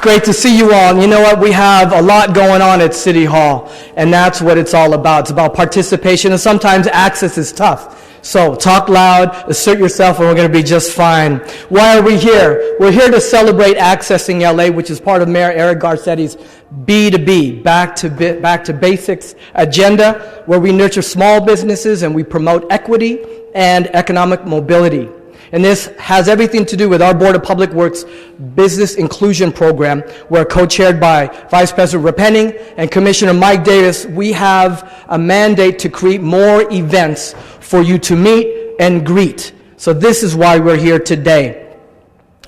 great to see you all. And you know what? We have a lot going on at City Hall, and that's what it's all about. It's about participation, and sometimes access is tough. So talk loud, assert yourself, and we're going to be just fine. Why are we here? We're here to celebrate Accessing LA, which is part of Mayor Eric Garcetti's B2B, Back to Basics agenda, where we nurture small businesses and we promote equity and economic mobility. And this has everything to do with our Board of Public Works Business Inclusion Program. We're co-chaired by Vice President Repenning and Commissioner Mike Davis. We have a mandate to create more events for you to meet and greet. So this is why we're here today.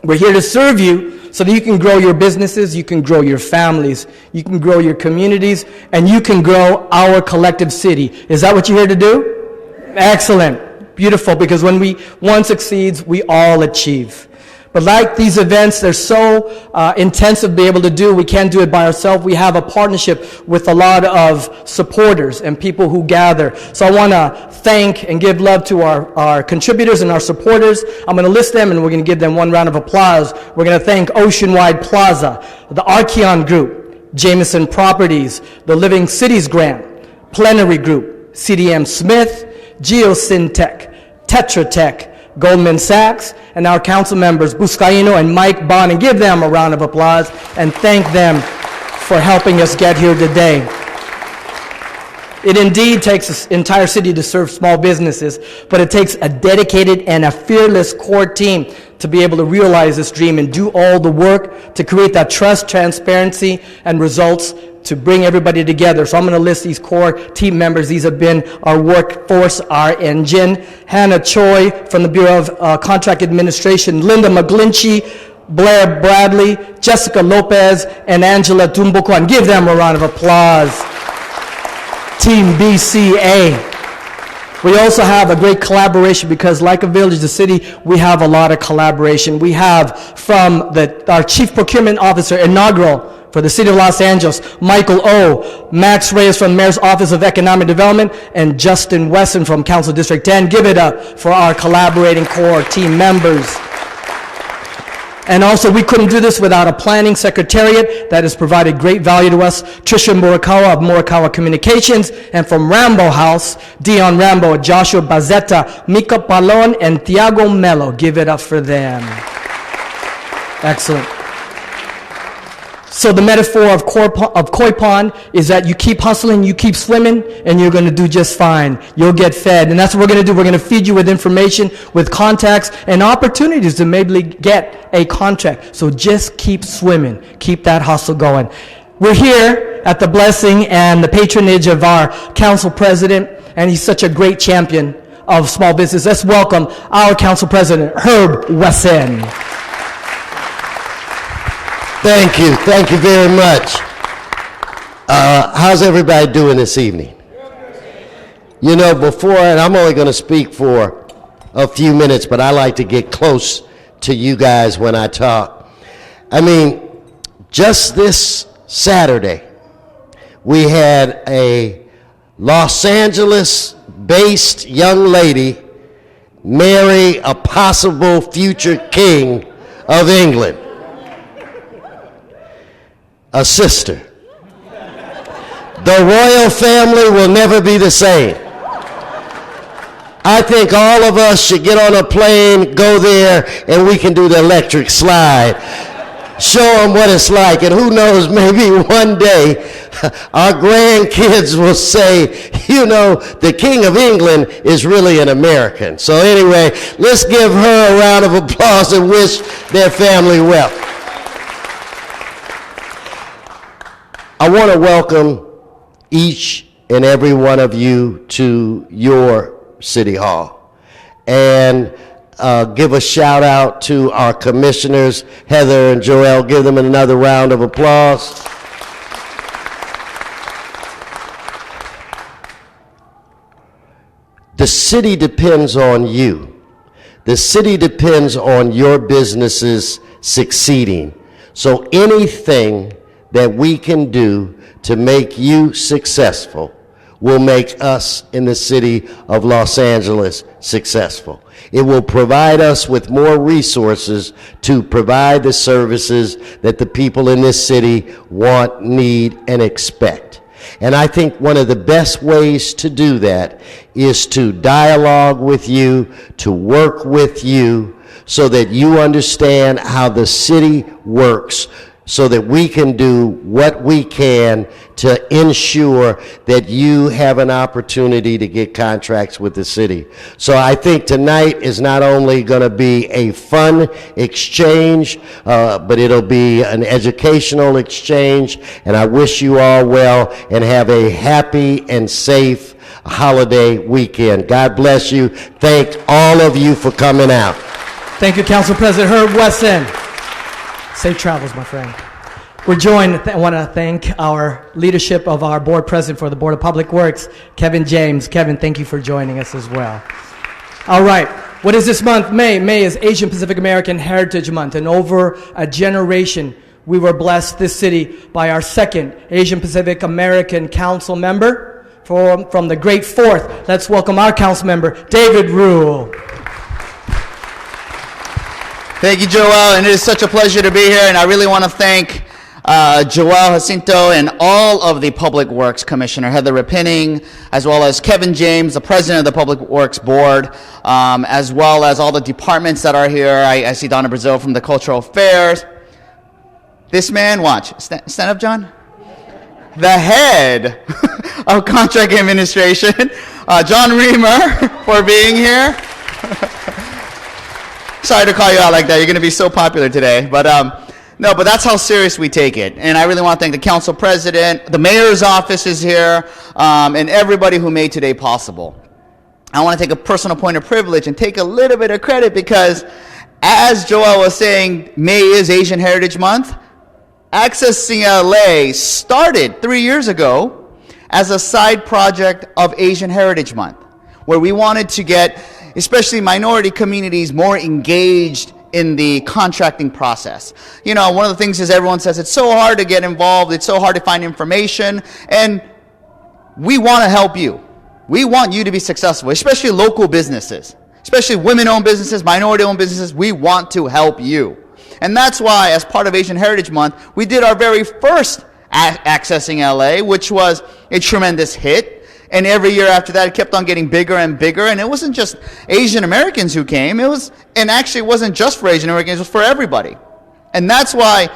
We're here to serve you so that you can grow your businesses, you can grow your families, you can grow your communities, and you can grow our collective city. Is that what you're here to do? Excellent. Beautiful, because when one succeeds, we all achieve. But like these events, they're so intensive to be able to do. We can't do it by ourselves. We have a partnership with a lot of supporters and people who gather. So I want to thank and give love to our contributors and our supporters. I'm going to list them, and we're going to give them one round of applause. We're going to thank Oceanwide Plaza, the Archeon Group, Jameson Properties, the Living Cities Grant, Plenary Group, CDM Smith, Geosyntech, Tetra Tech, Goldman Sachs, and our council members, Buscaino and Mike Bond, and give them a round of applause and thank them for helping us get here today. It indeed takes an entire city to serve small businesses, but it takes a dedicated and a fearless core team to be able to realize this dream and do all the work to create that trust, transparency, and results to bring everybody together. So I'm going to list these core team members. These have been our workforce, our engine. Hannah Choi from the Bureau of Contract Administration, Linda McGlinchey, Blair Bradley, Jessica Lopez, and Angela Tumbuko. And give them a round of applause. Team BCA. We also have a great collaboration because like a village, the city, we have a lot of collaboration. We have from our Chief Procurement Officer, inaugural, for the City of Los Angeles, Michael O., Max Reyes from the Mayor's Office of Economic Development, and Justin Wesson from Council District 10. Give it up for our collaborating core team members. And also, we couldn't do this without a planning secretariat that has provided great value to us. Trisha Murakawa of Murakawa Communications, and from Rambo House, Dion Rambo, Joshua Bazetta, Mika Palon, and Tiago Mello. Give it up for them. Excellent. So the metaphor of koi pond is that you keep hustling, you keep swimming, and you're going to do just fine. You'll get fed. And that's what we're going to do. We're going to feed you with information, with contacts, and opportunities to maybe get a contract. So just keep swimming. Keep that hustle going. We're here at the blessing and the patronage of our council president, and he's such a great champion of small business. Let's welcome our council president, Herb Wesson. Thank you very much. How's everybody doing this evening? You know, before, and I'm only going to speak for a few minutes, but I like to get close to you guys when I talk. I mean, just this Saturday, we had a Los Angeles-based young lady marry a possible future king of England. A sister. The royal family will never be the same. I think all of us should get on a plane, go there, and we can do the electric slide. Show them what it's like, and who knows, maybe one day our grandkids will say, you know, the King of England is really an American. So anyway, let's give her a round of applause and wish their family well. I want to welcome each and every one of you to your City Hall and give a shout out to our commissioners, Heather and Joel. Give them another round of applause. The city depends on you. The city depends on your businesses succeeding. So anything that we can do to make you successful, will make us in the city of Los Angeles successful. It will provide us with more resources to provide the services that the people in this city want, need, and expect. And I think one of the best ways to do that is to dialogue with you, to work with you, so that you understand how the city works, so that we can do what we can to ensure that you have an opportunity to get contracts with the city. So I think tonight is not only going to be a fun exchange, but it'll be an educational exchange, and I wish you all well and have a happy and safe holiday weekend. God bless you. Thank all of you for coming out. Thank you, Council President Herb Wesson. Safe travels, my friend. We're joined, I want to thank our leadership of our board president for the Board of Public Works, Kevin James. Kevin, thank you for joining us as well. All right, what is this month? May. May is Asian Pacific American Heritage Month, and over a generation, we were blessed, this city, by our second Asian Pacific American Council member from the Great Fourth. Let's welcome our council member, David Rule. Thank you, Joel, and it is such a pleasure to be here, and I really want to thank Joel Jacinto and all of the Public Works Commissioner, Heather Rapinning, as well as Kevin James, the President of the Public Works Board, as well as all the departments that are here. I see Donna Brazil from the Cultural Affairs. This man, watch, stand up, John. The head of Contract Administration, John Reamer, for being here. Sorry to call you out like that. You're going to be so popular today. But no, but that's how serious we take it. And I really want to thank the council president, the mayor's office is here, and everybody who made today possible. I want to take a personal point of privilege and take a little bit of credit because, as Joel was saying, May is Asian Heritage Month. Accessing LA started 3 years ago as a side project of Asian Heritage Month, where we wanted to get especially minority communities more engaged in the contracting process. You know, one of the things is everyone says it's so hard to get involved, it's so hard to find information, and we want to help you. We want you to be successful, especially local businesses, especially women-owned businesses, minority-owned businesses. We want to help you. And that's why, as part of Asian Heritage Month, we did our very first Accessing LA, which was a tremendous hit. And every year after that, it kept on getting bigger and bigger. And it wasn't just Asian Americans who came. And actually, it wasn't just for Asian Americans. It was for everybody. And that's why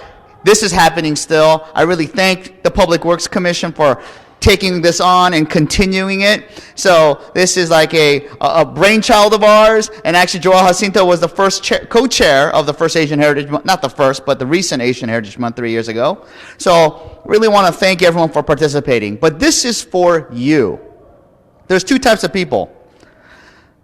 this is happening still. I really thank the Public Works Commission for taking this on and continuing it. So this is like a brainchild of ours. And actually, Joel Jacinto was the first co-chair of the first Asian Heritage Month. Not the first, but the recent Asian Heritage Month 3 years ago. So really want to thank everyone for participating. But this is for you. There's two types of people.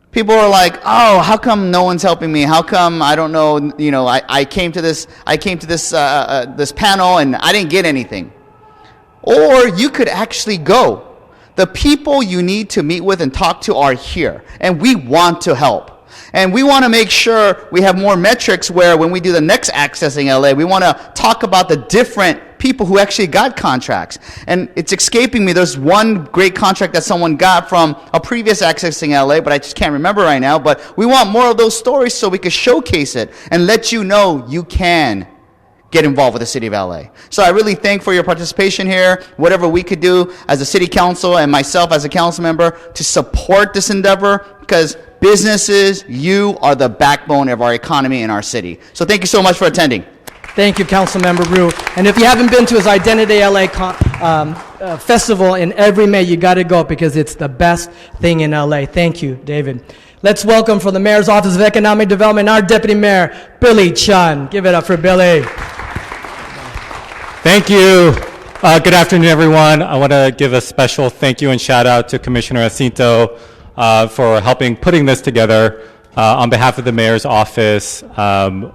People are like, oh, how come no one's helping me? How come I don't know? You know, I came to this this panel and I didn't get anything. Or you could actually go. The people you need to meet with and talk to are here, and we want to help. And we want to make sure we have more metrics where when we do the next Accessing LA, we want to talk about the different people who actually got contracts. And it's escaping me. There's one great contract that someone got from a previous Accessing LA, but I just can't remember right now. But we want more of those stories so we can showcase it and let you know you can get involved with the city of LA. So I really thank for your participation here, whatever we could do as a city council and myself as a council member to support this endeavor, because businesses, you are the backbone of our economy in our city. So thank you so much for attending. Thank you, Councilmember Rue. And if you haven't been to his Identity LA festival in every May, you got to go because it's the best thing in LA. Thank you, David. Let's welcome from the Mayor's Office of Economic Development, our Deputy Mayor, Billy Chun. Give it up for Billy. Thank you. Good afternoon, everyone. I want to give a special thank you and shout out to Commissioner Jacinto for helping putting this together. On behalf of the Mayor's Office,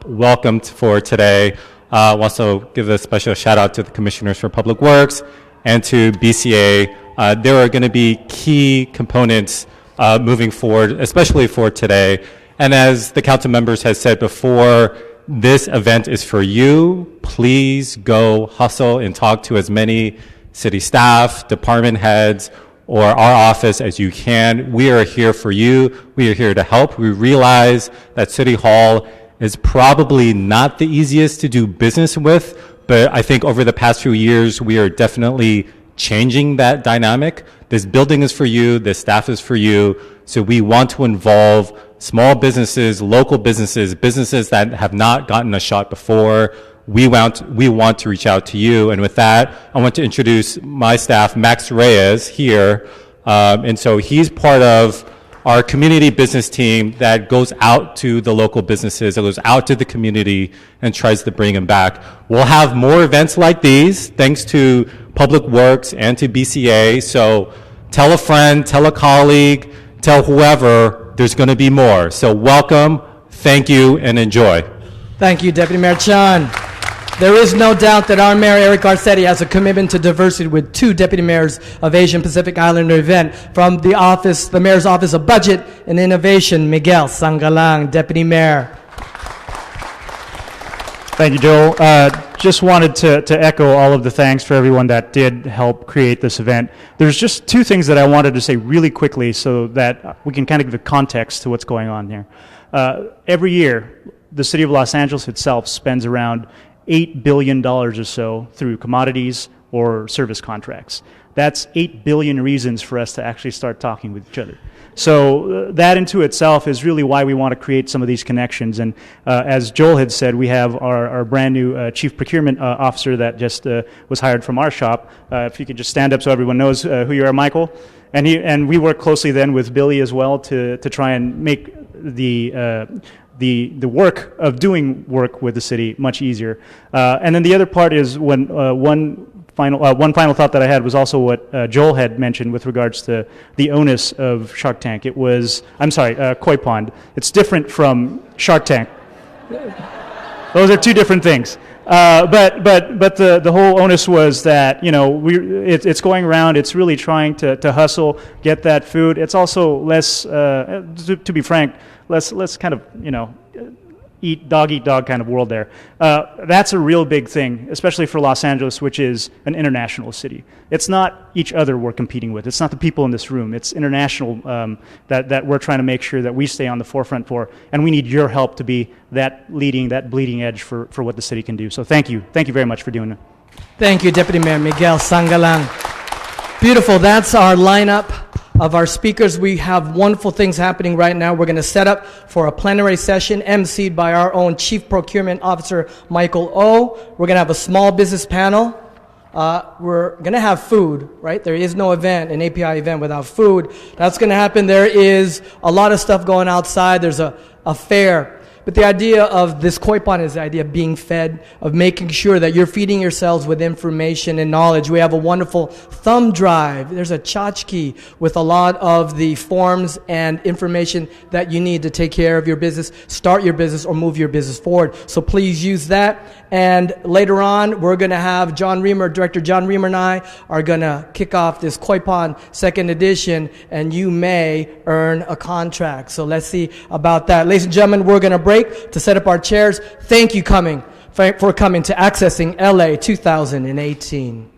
welcome for today. Also give a special shout out to the Commissioners for Public Works and to BCA. There are going to be key components moving forward, especially for today. And as the council members has said before, this event is for you. Please go hustle and talk to as many city staff, department heads, or our office as you can. We are here for you. We are here to help. We realize that City Hall is probably not the easiest to do business with, but I think over the past few years, we are definitely changing that dynamic. This building is for you, this staff is for you, so we want to involve small businesses, local businesses, businesses that have not gotten a shot before. We want to reach out to you, and with that, I want to introduce my staff, Max Reyes, here, and so he's part of our community business team that goes out to the local businesses, that goes out to the community and tries to bring them back. We'll have more events like these, thanks to Public Works and to BCA. So tell a friend, tell a colleague, tell whoever, there's going to be more. So welcome, thank you, and enjoy. Thank you, Deputy Mayor Chan. There is no doubt that our Mayor, Eric Garcetti, has a commitment to diversity with 2 Deputy Mayors of Asian Pacific Islander event. From the Mayor's Office of Budget and Innovation, Miguel Sangalang, Deputy Mayor. Thank you, Joel. Just wanted to echo all of the thanks for everyone that did help create this event. There's just 2 things that I wanted to say really quickly so that we can kind of give a context to what's going on here. Every year, the City of Los Angeles itself spends around $8 billion or so through commodities or service contracts. That's 8 billion reasons for us to actually start talking with each other. So that into itself is really why we want to create some of these connections. And as Joel had said, we have our brand new Chief Procurement Officer that just was hired from our shop. If you could just stand up so everyone knows who you are, Michael. And we work closely then with Billy as well to try and make the work of doing work with the city much easier. And then the other part is when one final thought that I had was also what Joel had mentioned with regards to the onus of Shark Tank. Koi Pond. It's different from Shark Tank. Those are 2 different things. But the whole onus was that it's going around. It's really trying to hustle, get that food. It's also less, to be frank, less kind of eat dog kind of world there. That's a real big thing, especially for Los Angeles, which is an international city. It's not each other we're competing with. It's not the people in this room. It's international that we're trying to make sure that we stay on the forefront for, and we need your help to be that bleeding edge for what the city can do. So thank you very much for doing it. Thank you, Deputy Mayor Miguel Sangalang. Beautiful. That's our lineup of our speakers. We have wonderful things happening right now. We're going to set up for a plenary session emceed by our own Chief Procurement Officer, Michael O. We're going to have a small business panel. We're going to have food, right? There is no event, an API event without food. That's going to happen. There is a lot of stuff going outside. There's a fair. But the idea of this koi pond is the idea of being fed, of making sure that you're feeding yourselves with information and knowledge. We have a wonderful thumb drive. There's a tchotchke with a lot of the forms and information that you need to take care of your business, start your business, or move your business forward. So please use that. And later on, we're going to have Director John Reamer and I are going to kick off this koi pond 2nd edition, and you may earn a contract. So let's see about that. Ladies and gentlemen, we're going to break to set up our chairs. Thank you for coming to Accessing LA 2018.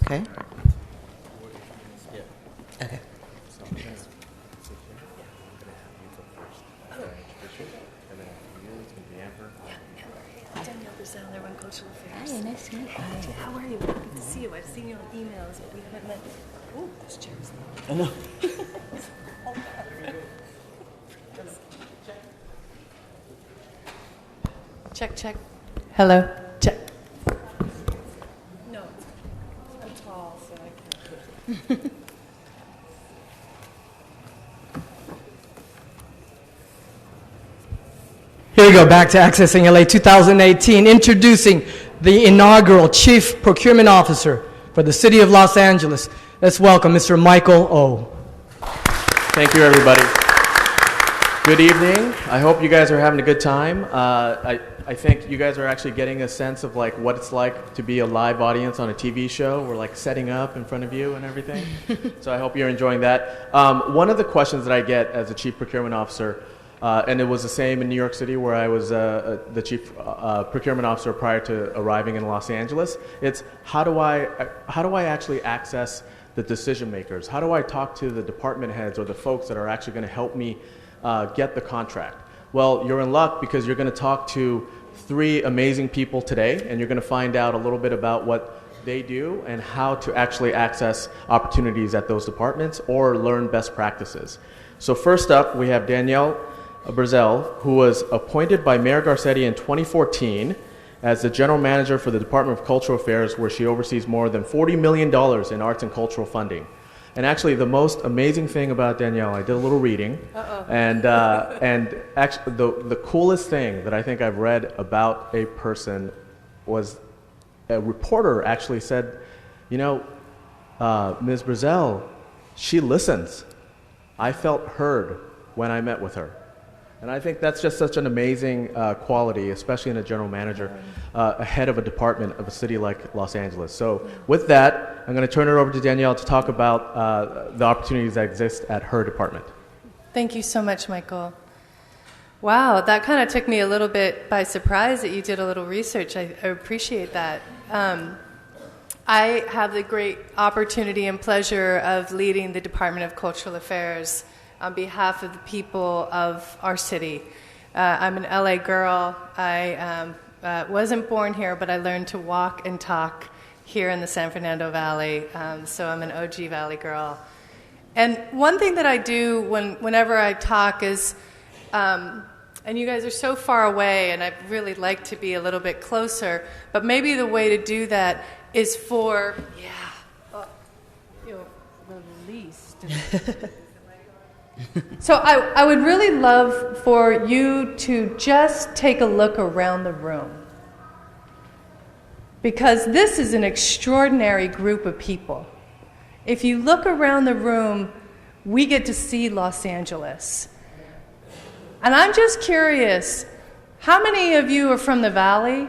Okay. Okay. Cultural Affairs. Hi, nice to meet you. How are you? Good to see you. I've seen you on emails, but we haven't met. Oh, this chair's I know. Check, check. Hello. Check. No, I'm tall, so I can't. Here we go, back to Accessing LA 2018, introducing the inaugural Chief Procurement Officer for the City of Los Angeles. Let's welcome Mr. Michael O. Thank you, everybody. Good evening. I hope you guys are having a good time. I think you guys are actually getting a sense of like what it's like to be a live audience on a TV show. We're like setting up in front of you and everything. So I hope you're enjoying that. One of the questions that I get as a Chief Procurement Officer, and it was the same in New York City where I was the Chief Procurement Officer prior to arriving in Los Angeles, it's how do I actually access the decision makers? How do I talk to the department heads or the folks that are actually going to help me get the contract? Well, you're in luck because you're going to talk to 3 amazing people today, and you're going to find out a little bit about what they do and how to actually access opportunities at those departments or learn best practices. So first up, we have Danielle Brazel, who was appointed by Mayor Garcetti in 2014 as the General Manager for the Department of Cultural Affairs, where she oversees more than $40 million in arts and cultural funding. And actually, the most amazing thing about Danielle, I did a little reading, and actually, the coolest thing that I think I've read about a person was a reporter actually said, you know, Ms. Brazel, she listens. I felt heard when I met with her. And I think that's just such an amazing quality, especially in a general manager, head of a department of a city like Los Angeles. So with that, I'm going to turn it over to Danielle to talk about the opportunities that exist at her department. Thank you so much, Michael. Wow, that kind of took me a little bit by surprise that you did a little research. I appreciate that. I have the great opportunity and pleasure of leading the Department of Cultural Affairs on behalf of the people of our city. I'm an LA girl. I wasn't born here, but I learned to walk and talk here in the San Fernando Valley, so I'm an OG Valley girl. And one thing that I do whenever I talk is, and you guys are so far away, and I'd really like to be a little bit closer, but maybe the way to do that is for, the least. So I would really love for you to just take a look around the room, because this is an extraordinary group of people. If you look around the room, we get to see Los Angeles. And I'm just curious, how many of you are from the Valley?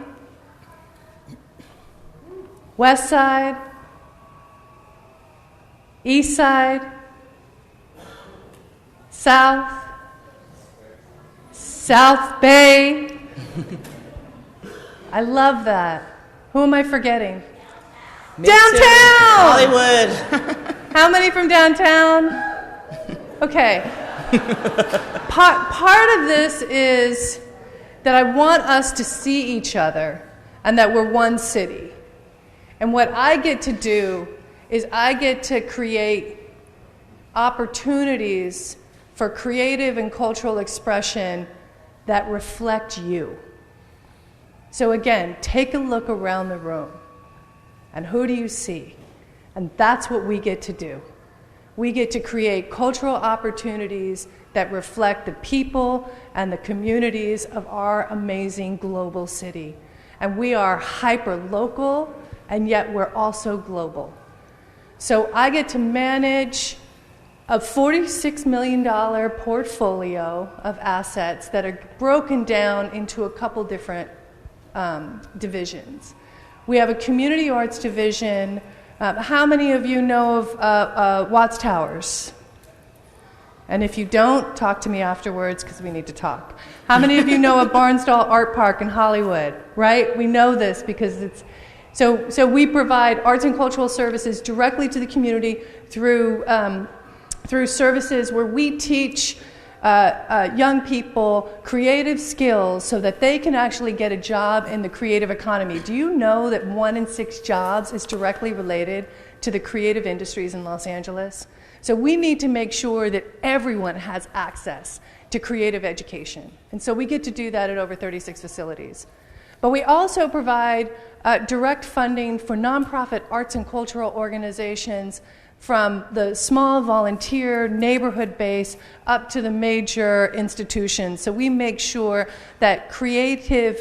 West Side? East Side? South? South Bay? I love that. Who am I forgetting? Downtown! Hollywood. How many from downtown? Okay. Part of this is that I want us to see each other and that we're one city. And what I get to do is I get to create opportunities for creative and cultural expression that reflect you. So again, take a look around the room. And who do you see? And that's what we get to do. We get to create cultural opportunities that reflect the people and the communities of our amazing global city. And we are hyper-local, and yet we're also global. So I get to manage a $46 million portfolio of assets that are broken down into a couple different divisions. We have a community arts division. How many of you know of Watts Towers? And if you don't, talk to me afterwards because we need to talk. How many of you know of Barnsdall Art Park in Hollywood? Right? We know this because it's... So we provide arts and cultural services directly to the community through services where we teach young people creative skills so that they can actually get a job in the creative economy. Do you know that 1 in 6 jobs is directly related to the creative industries in Los Angeles? So we need to make sure that everyone has access to creative education. And so we get to do that at over 36 facilities. But we also provide direct funding for nonprofit arts and cultural organizations from the small volunteer neighborhood base up to the major institutions. So we make sure that creativity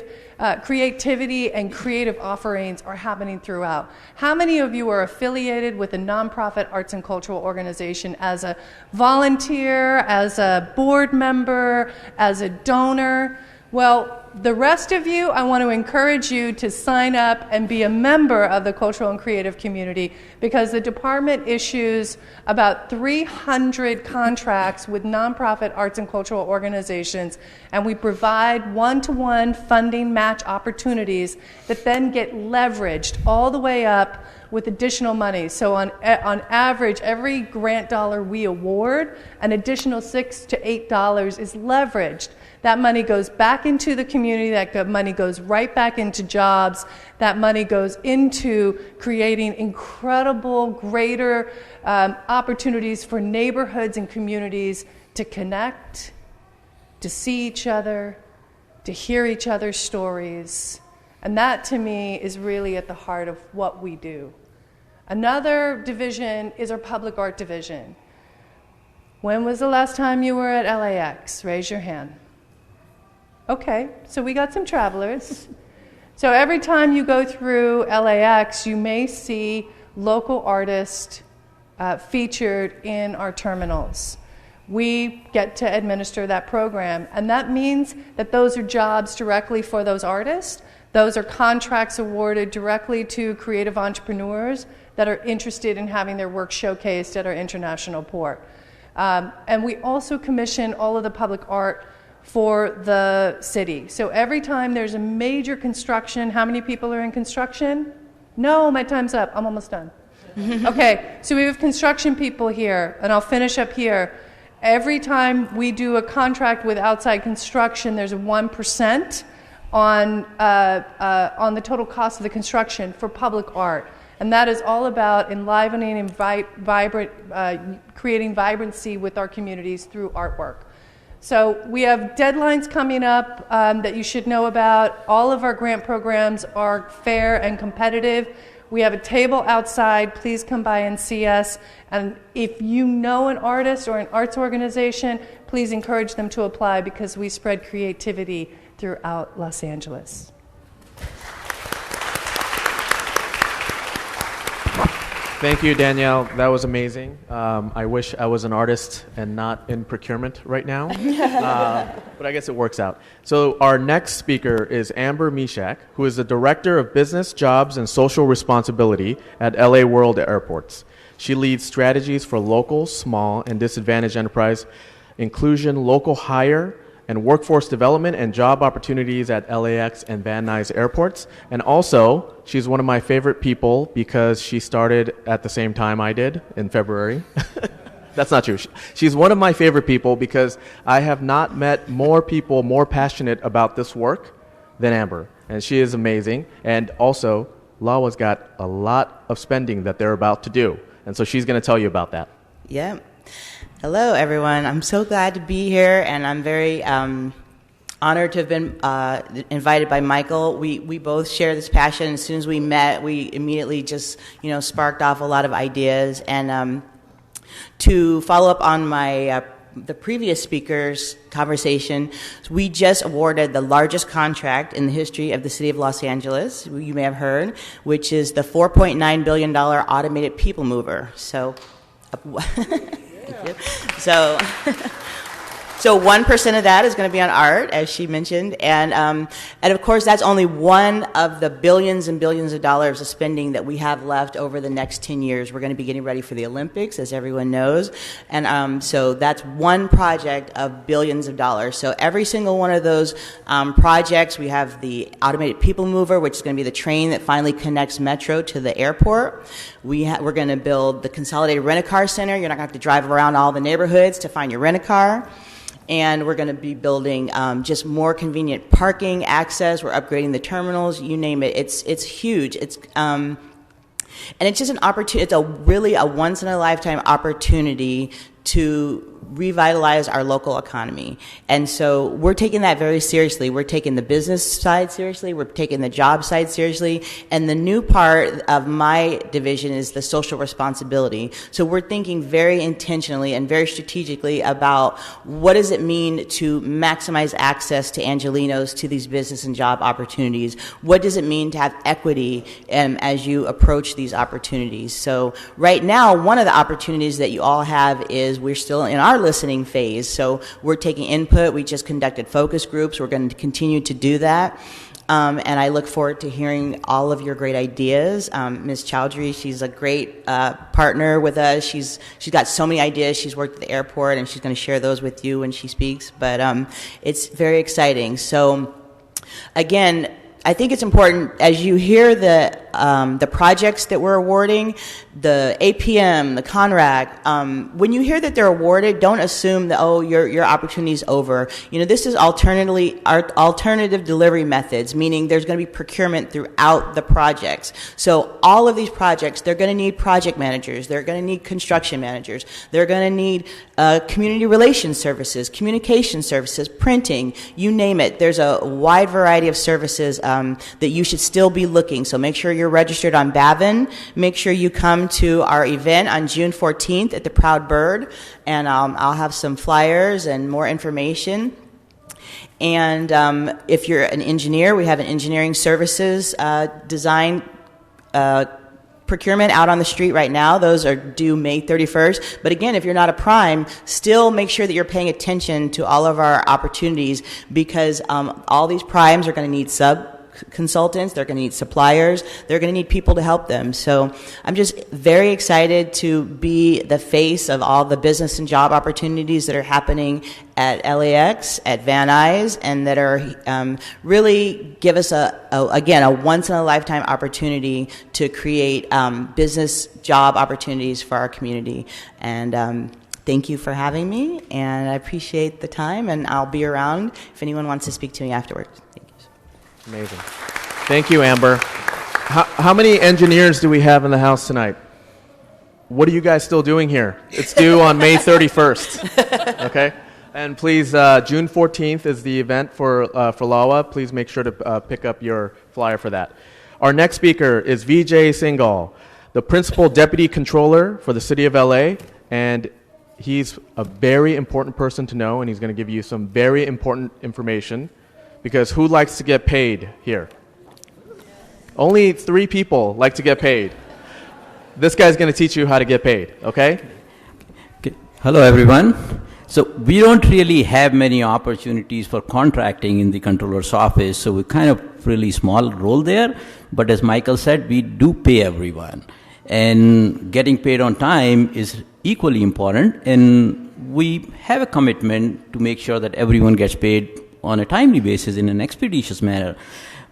and creative offerings are happening throughout. How many of you are affiliated with a nonprofit arts and cultural organization as a volunteer, as a board member, as a donor? Well, the rest of you, I want to encourage you to sign up and be a member of the cultural and creative community, because the department issues about 300 contracts with nonprofit arts and cultural organizations, and we provide one-to-one funding match opportunities that then get leveraged all the way up with additional money. So on average, every grant dollar we award, an additional $6 to $8 is leveraged. That money goes back into the community, that money goes right back into jobs, that money goes into creating incredible, greater opportunities for neighborhoods and communities to connect, to see each other, to hear each other's stories. And that, to me, is really at the heart of what we do. Another division is our public art division. When was the last time you were at LAX? Raise your hand. Okay, so we got some travelers. So every time you go through LAX, you may see local artists featured in our terminals. We get to administer that program, and that means that those are jobs directly for those artists. Those are contracts awarded directly to creative entrepreneurs that are interested in having their work showcased at our international port. And we also commission all of the public art for the city. So every time there's a major construction, how many people are in construction? No, my time's up. I'm almost done. Okay, so we have construction people here, and I'll finish up here. Every time we do a contract with outside construction, there's a 1% on the total cost of the construction for public art. And that is all about enlivening and creating vibrancy with our communities through artwork. So we have deadlines coming up that you should know about. All of our grant programs are fair and competitive. We have a table outside. Please come by and see us. And if you know an artist or an arts organization, please encourage them to apply, because we spread creativity throughout Los Angeles. Thank you, Danielle. That was amazing. I wish I was an artist and not in procurement right now, but I guess it works out. So our next speaker is Amber Mishak, who is the Director of Business, Jobs, and Social Responsibility at LA World Airports. She leads strategies for local, small, and disadvantaged enterprise, inclusion, local hire, and workforce development and job opportunities at LAX and Van Nuys airports. And also, she's one of my favorite people because she started at the same time I did in February. That's not true. She's one of my favorite people because I have not met more people more passionate about this work than Amber. And she is amazing. And also, LAWA's got a lot of spending that they're about to do. And so she's going to tell you about that. Yeah. Hello, everyone. I'm so glad to be here, and I'm very honored to have been invited by Michael. We both share this passion. As soon as we met, we immediately just, sparked off a lot of ideas. And to follow up on my the previous speaker's conversation, we just awarded the largest contract in the history of the city of Los Angeles, you may have heard, which is the $4.9 billion automated people mover. So. Thank you. So 1% of that is going to be on art, as she mentioned, and of course that's only one of the billions and billions of dollars of spending that we have left over the next 10 years. We're going to be getting ready for the Olympics, as everyone knows, and so that's one project of billions of dollars. So every single one of those projects, we have the automated people mover, which is going to be the train that finally connects Metro to the airport. We're going to build the consolidated rent-a-car center. You're not going to have to drive around all the neighborhoods to find your rent-a-car. And we're going to be building just more convenient parking access. We're upgrading the terminals. You name it. It's huge. And it's just an opportunity. It's really a once in a lifetime opportunity to revitalize our local economy. And so we're taking that very seriously. We're taking the business side seriously. We're taking the job side seriously. And the new part of my division is the social responsibility. So we're thinking very intentionally and very strategically about what does it mean to maximize access to Angelenos to these business and job opportunities? What does it mean to have equity as you approach these opportunities? So right now, one of the opportunities that you all have is we're still in our listening phase. So we're taking input. We just conducted focus groups. We're going to continue to do that. And I look forward to hearing all of your great ideas. Ms. Chaudhary, she's a great partner with us. She's got so many ideas. She's worked at the airport, and she's going to share those with you when she speaks. But it's very exciting. So again, I think it's important as you hear the projects that we're awarding, the APM, the CONRAC. When you hear that they're awarded, don't assume that your opportunity's over. This is alternative delivery methods, meaning there's going to be procurement throughout the projects. So all of these projects, they're going to need project managers, they're going to need construction managers, they're going to need community relations services, communication services, printing, you name it. There's a wide variety of services that you should still be looking. So make sure you're registered on Bavin. Make sure you come to our event on June 14th at the Proud Bird, and I'll have some flyers and more information. And if you're an engineer, we have an engineering services design procurement out on the street right now. Those are due May 31st. But again, if you're not a prime, still make sure that you're paying attention to all of our opportunities, because all these primes are going to need sub-consultants, they're going to need suppliers, they're going to need people to help them. So I'm just very excited to be the face of all the business and job opportunities that are happening at LAX, at Van Nuys, and that are really give us a once-in-a-lifetime opportunity to create business job opportunities for our community. And thank you for having me, and I appreciate the time, and I'll be around if anyone wants to speak to me afterwards. Thank you. Amazing. Thank you, Amber. How many engineers do we have in the house tonight? What are you guys still doing here? It's due on May 31st. Okay? And please, June 14th is the event for LAWA. Please make sure to pick up your flyer for that. Our next speaker is Vijay Singhal, the Principal Deputy Controller for the City of LA, and he's a very important person to know, and he's going to give you some very important information, because who likes to get paid here? Only 3 people like to get paid. This guy's going to teach you how to get paid, okay? Hello, everyone. So we don't really have many opportunities for contracting in the controller's office, so we're kind of really small role there. But as Michael said, we do pay everyone. And getting paid on time is equally important, and we have a commitment to make sure that everyone gets paid on a timely basis in an expeditious manner.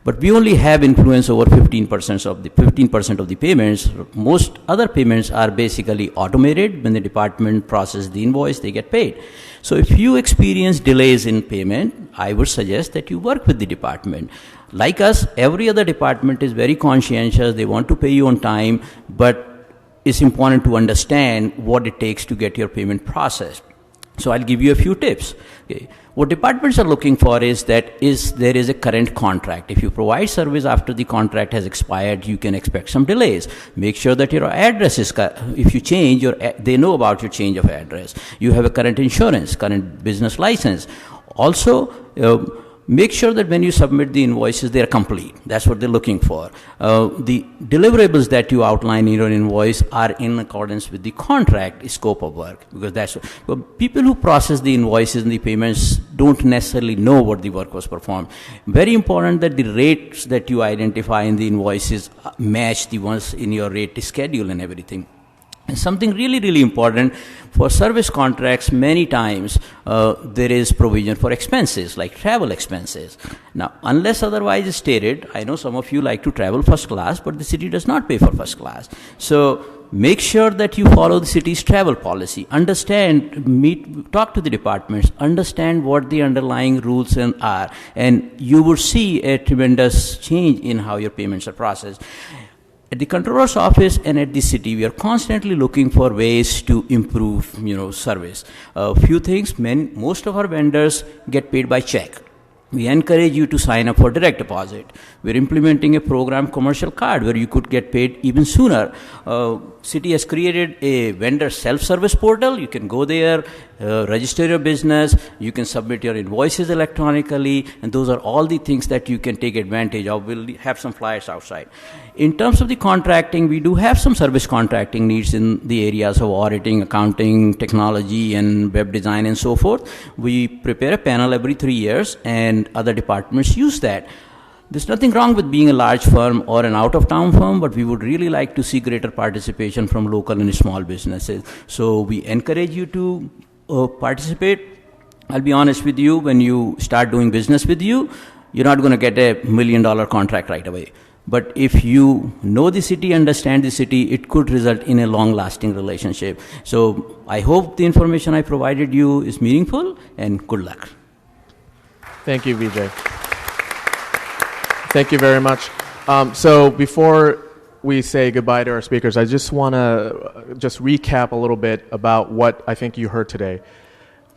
But we only have influence over 15% of the payments. Most other payments are basically automated. When the department processes the invoice, they get paid. So if you experience delays in payment, I would suggest that you work with the department. Like us, every other department is very conscientious. They want to pay you on time, but it's important to understand what it takes to get your payment processed. So I'll give you a few tips. Okay. What departments are looking for is that there is a current contract. If you provide service after the contract has expired, you can expect some delays. Make sure that your address is, if you change, they know about your change of address. You have a current insurance, current business license. Also, make sure that when you submit the invoices, they are complete. That's what they're looking for. The deliverables that you outline in your invoice are in accordance with the contract scope of work, because people who process the invoices and the payments don't necessarily know what the work was performed. Very important that the rates that you identify in the invoices match the ones in your rate schedule and everything. And something really, really important for service contracts, many times there is provision for expenses, like travel expenses. Now, unless otherwise stated, I know some of you like to travel first class, but the city does not pay for first class. So make sure that you follow the city's travel policy. Talk to the departments, understand what the underlying rules are, and you will see a tremendous change in how your payments are processed. At the controller's office and at the city, we are constantly looking for ways to improve, service. A few things. Most of our vendors get paid by check. We encourage you to sign up for direct deposit. We're implementing a program, commercial card, where you could get paid even sooner. City has created a vendor self-service portal. You can go there, register your business, you can submit your invoices electronically, and those are all the things that you can take advantage of. We'll have some flyers outside. In terms of the contracting, we do have some service contracting needs in the areas of auditing, accounting, technology, and web design, and so forth. We prepare a panel every 3 years, and other departments use that. There's nothing wrong with being a large firm or an out-of-town firm, but we would really like to see greater participation from local and small businesses. So we encourage you to participate. I'll be honest with you, when you start doing business with you, you're not going to get $1 million contract right away. But if you know the city, understand the city, it could result in a long-lasting relationship. So I hope the information I provided you is meaningful, and good luck. Thank you, Vijay. Thank you very much. So before we say goodbye to our speakers, I just want to just recap a little bit about what I think you heard today.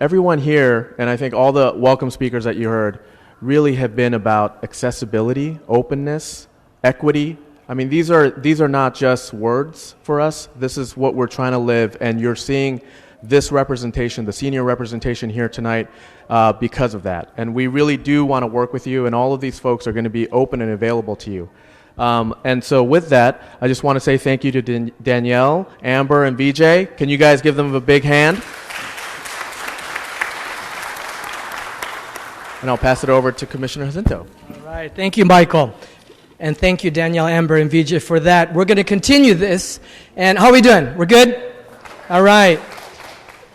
Everyone here, and I think all the welcome speakers that you heard, really have been about accessibility, openness, equity. I mean, these are not just words for us. This is what we're trying to live, and you're seeing this representation, the senior representation here tonight, because of that. And we really do want to work with you, and all of these folks are going to be open and available to you. And so with that, I just want to say thank you to Danielle, Amber, and Vijay. Can you guys give them a big hand? And I'll pass it over to Commissioner Jacinto. All right. Thank you, Michael. And thank you, Danielle, Amber, and Vijay, for that. We're going to continue this. And how are we doing? We're good? All right.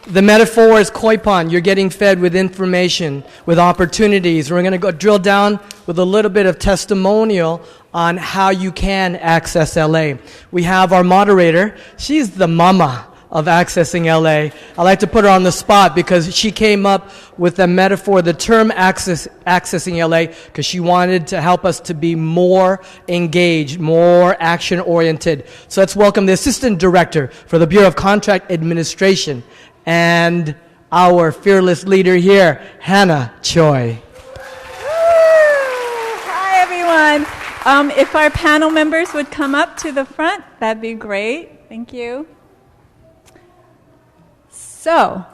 The metaphor is koi pond. You're getting fed with information, with opportunities. We're going to go drill down with a little bit of testimonial on how you can access LA. We have our moderator. She's the mama of accessing LA. I like to put her on the spot because she came up with the metaphor, the term accessing LA, because she wanted to help us to be more engaged, more action-oriented. So let's welcome the Assistant Director for the Bureau of Contract Administration and our fearless leader here, Hannah Choi. Hi, everyone. If our panel members would come up to the front, that'd be great. Thank you. So,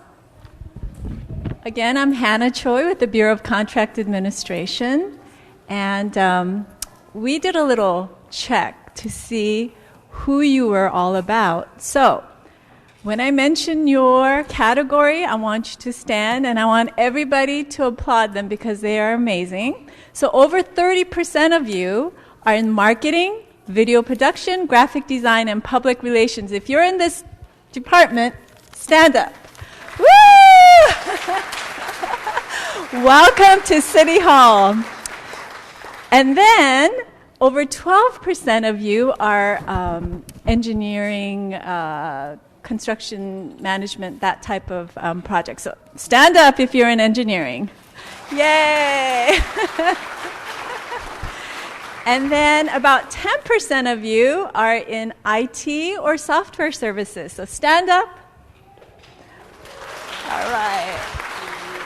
again, I'm Hannah Choi with the Bureau of Contract Administration, and we did a little check to see who you were all about. So, when I mention your category, I want you to stand, and I want everybody to applaud them because they are amazing. So over 30% of you are in marketing, video production, graphic design, and public relations. If you're in this department, stand up. Woo! Welcome to City Hall. And then over 12% of you are engineering, construction management, that type of project. So stand up if you're in engineering. Yay! And then about 10% of you are in IT or software services. So stand up. All right.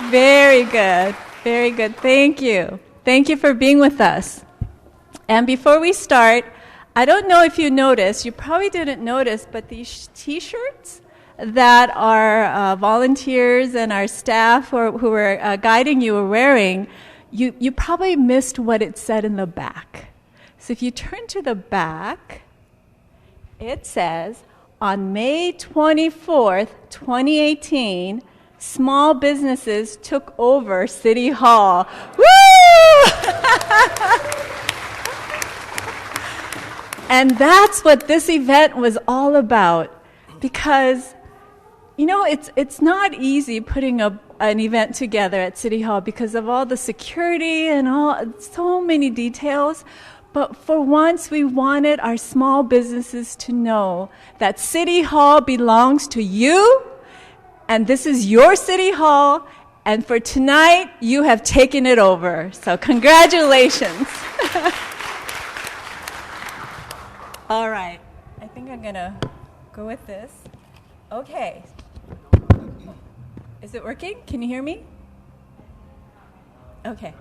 Very good. Very good. Thank you. Thank you for being with us. And before we start, I don't know if you noticed, you probably didn't notice, but these T-shirts that our volunteers and our staff who were guiding you were wearing, you probably missed what it said in the back. So if you turn to the back, it says, on May 24th, 2018, small businesses took over City Hall. Woo! And that's what this event was all about, because, you know, it's not easy putting an event together at City Hall because of all the security and so many details. But for once, we wanted our small businesses to know that City Hall belongs to you, and this is your City Hall, and for tonight, you have taken it over. So congratulations. All right. I think I'm going to go with this. Okay. Is it working? Can you hear me? Okay.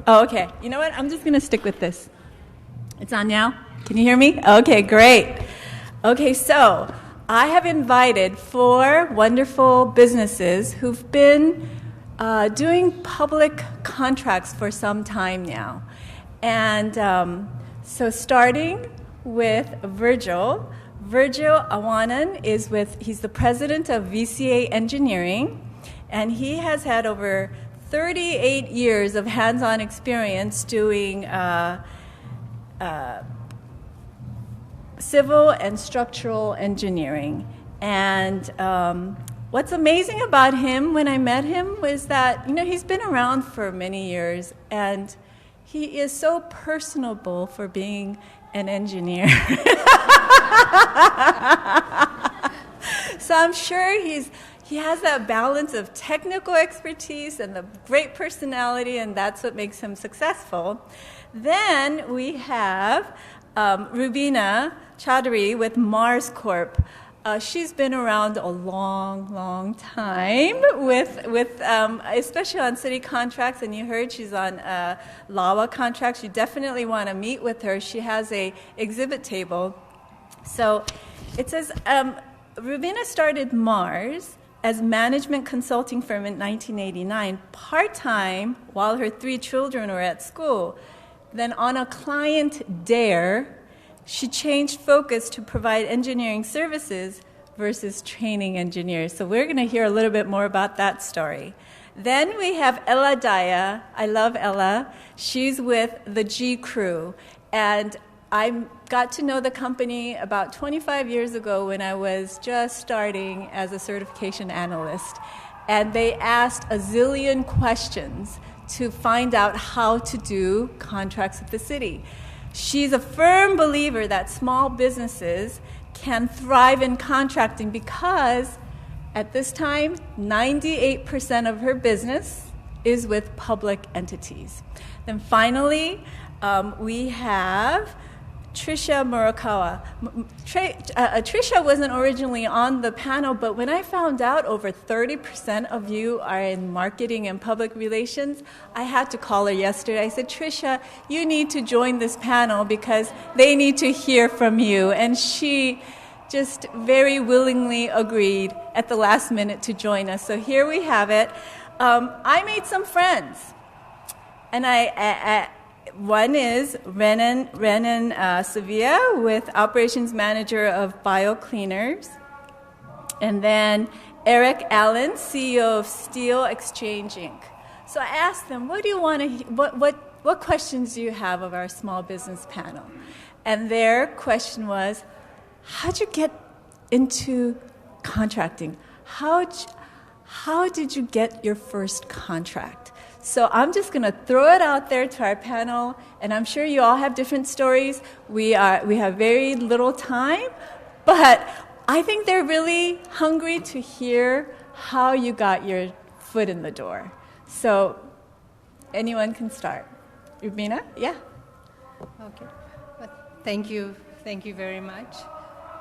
Oh, okay. You know what? I'm just going to stick with this. It's on now? Can you hear me? Okay, great. Okay, so I have invited 4 wonderful businesses who've been doing public contracts for some time now. And so starting with Virgil. Virgil Awanan he's the president of VCA Engineering, and he has had over 38 years of hands-on experience doing civil and structural engineering. And what's amazing about him when I met him was that, he's been around for many years, and he is so personable for being an engineer. So I'm sure he has that balance of technical expertise and the great personality, and that's what makes him successful. Then we have Raveena Chaudhary with Mars Corp. She's been around a long, long time with especially on city contracts, and you heard she's on LAWA contracts. You definitely want to meet with her. She has a exhibit table. So it says Raveena started Mars as management consulting firm in 1989, part-time while her 3 children were at school. Then on a client dare, she changed focus to provide engineering services versus training engineers. So we're going to hear a little bit more about that story. Then we have Ella Daya. I love Ella. She's with the G Crew. And I got to know the company about 25 years ago when I was just starting as a certification analyst. And they asked a zillion questions to find out how to do contracts with the city. She's a firm believer that small businesses can thrive in contracting because at this time, 98% of her business is with public entities. Then finally, we have Trisha Murakawa. Trisha wasn't originally on the panel, but when I found out over 30% of you are in marketing and public relations, I had to call her yesterday. I said, Trisha, you need to join this panel because they need to hear from you. And she just very willingly agreed at the last minute to join us. So here we have it. I made some friends, and one is Renan Sevilla with Operations Manager of BioCleaners. And then Eric Allen, CEO of Steel Exchange Inc. So I asked them, what do you want to, what questions do you have of our small business panel? And their question was, how'd you get into contracting? How did you get your first contract? So I'm just going to throw it out there to our panel, and I'm sure you all have different stories. We have very little time, but I think they're really hungry to hear how you got your foot in the door. So anyone can start. Raveena? Yeah? Okay. Well, thank you very much.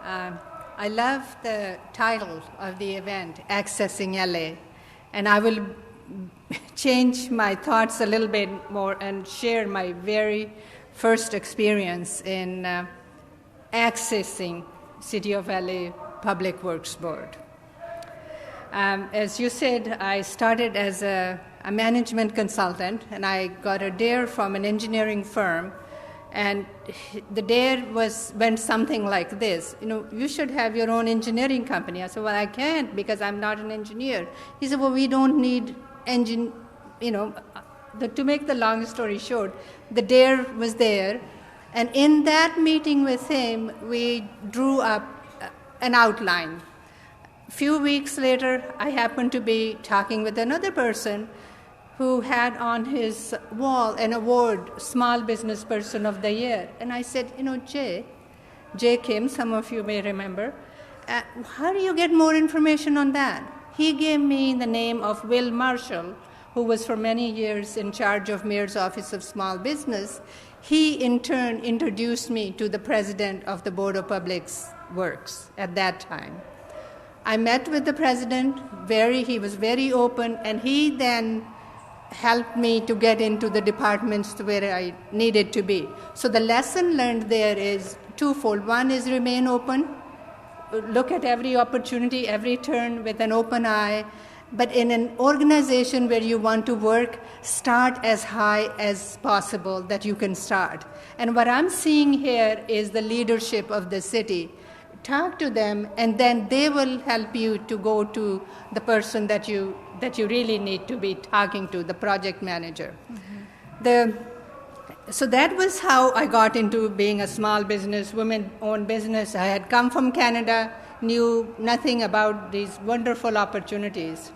I love the title of the event, Accessing LA, and I will change my thoughts a little bit more and share my very first experience in accessing City of LA Public Works Board. As you said, I started as a management consultant, and I got a dare from an engineering firm, and the dare went something like this: you should have your own engineering company. I said, well, I can't because I'm not an engineer. He said, well, we don't need to make the long story short, the dare was there, and in that meeting with him, we drew up an outline. A few weeks later, I happened to be talking with another person who had on his wall an award, Small Business Person of the Year. And I said, Jay Kim, some of you may remember, how do you get more information on that? He gave me the name of Will Marshall, who was for many years in charge of Mayor's Office of Small Business. He, in turn, introduced me to the president of the Board of Public Works at that time. I met with the president, he was very open, and he then helped me to get into the departments where I needed to be. So the lesson learned there is twofold. One is remain open, look at every opportunity, every turn with an open eye, but in an organization where you want to work, start as high as possible that you can start. And what I'm seeing here is the leadership of the city. Talk to them, and then they will help you to go to the person that you really need to be talking to, the project manager. So that was how I got into being a small business, women-owned business. I had come from Canada, knew nothing about these wonderful opportunities.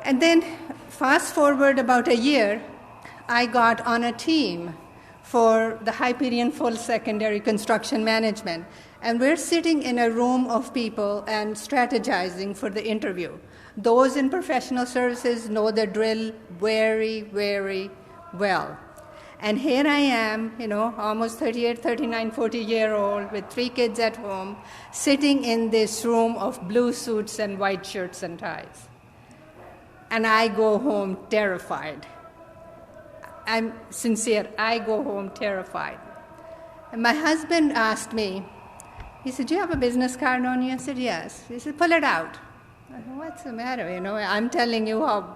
And then fast forward about a year, I got on a team for the Hyperion Full Secondary Construction Management. And we're sitting in a room of people and strategizing for the interview. Those in professional services know the drill very, very well. And here I am, almost 38, 39, 40-year-old with 3 kids at home, sitting in this room of blue suits and white shirts and ties. And I go home terrified. I'm sincere, I go home terrified. And my husband asked me, he said, do you have a business card on you? I said, yes. He said, pull it out. I said, what's the matter? I'm telling you how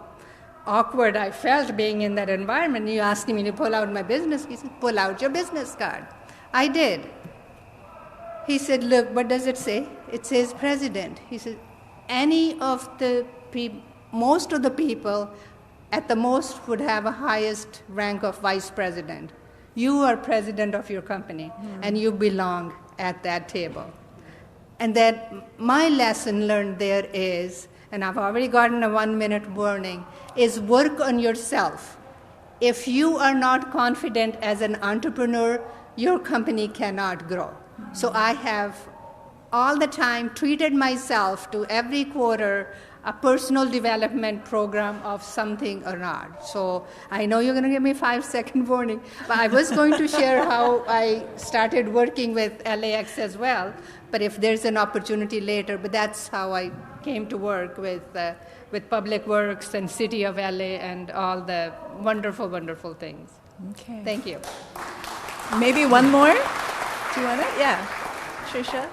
awkward I felt being in that environment. You asking me to pull out my business. He said, pull out your business card. I did. He said, look, what does it say? It says president. He said, most of the people at the most would have a highest rank of vice president. You are president of your company, and you belong at that table. And that my lesson learned there is, and I've already gotten a 1-minute warning, is work on yourself. If you are not confident as an entrepreneur, your company cannot grow. So I have all the time treated myself to every quarter a personal development program of something or not. So I know you're going to give me a 5-second warning, but I was going to share how I started working with LAX as well, but if there's an opportunity later, but that's how I came to work with Public Works and City of LA and all the wonderful, wonderful things. Okay. Thank you. Maybe one more? Do you want it? Yeah. Trisha?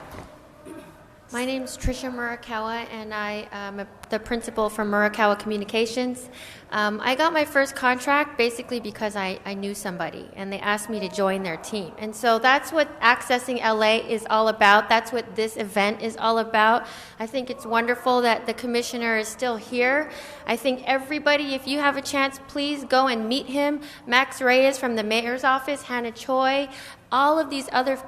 My name is Trisha Murakawa, and I am the principal from Murakawa Communications. I got my first contract basically because I knew somebody, and they asked me to join their team. And so that's what Accessing LA is all about. That's what this event is all about. I think it's wonderful that the commissioner is still here. I think everybody, if you have a chance, please go and meet him. Max Reyes from the mayor's office, Hannah Choi, all of these other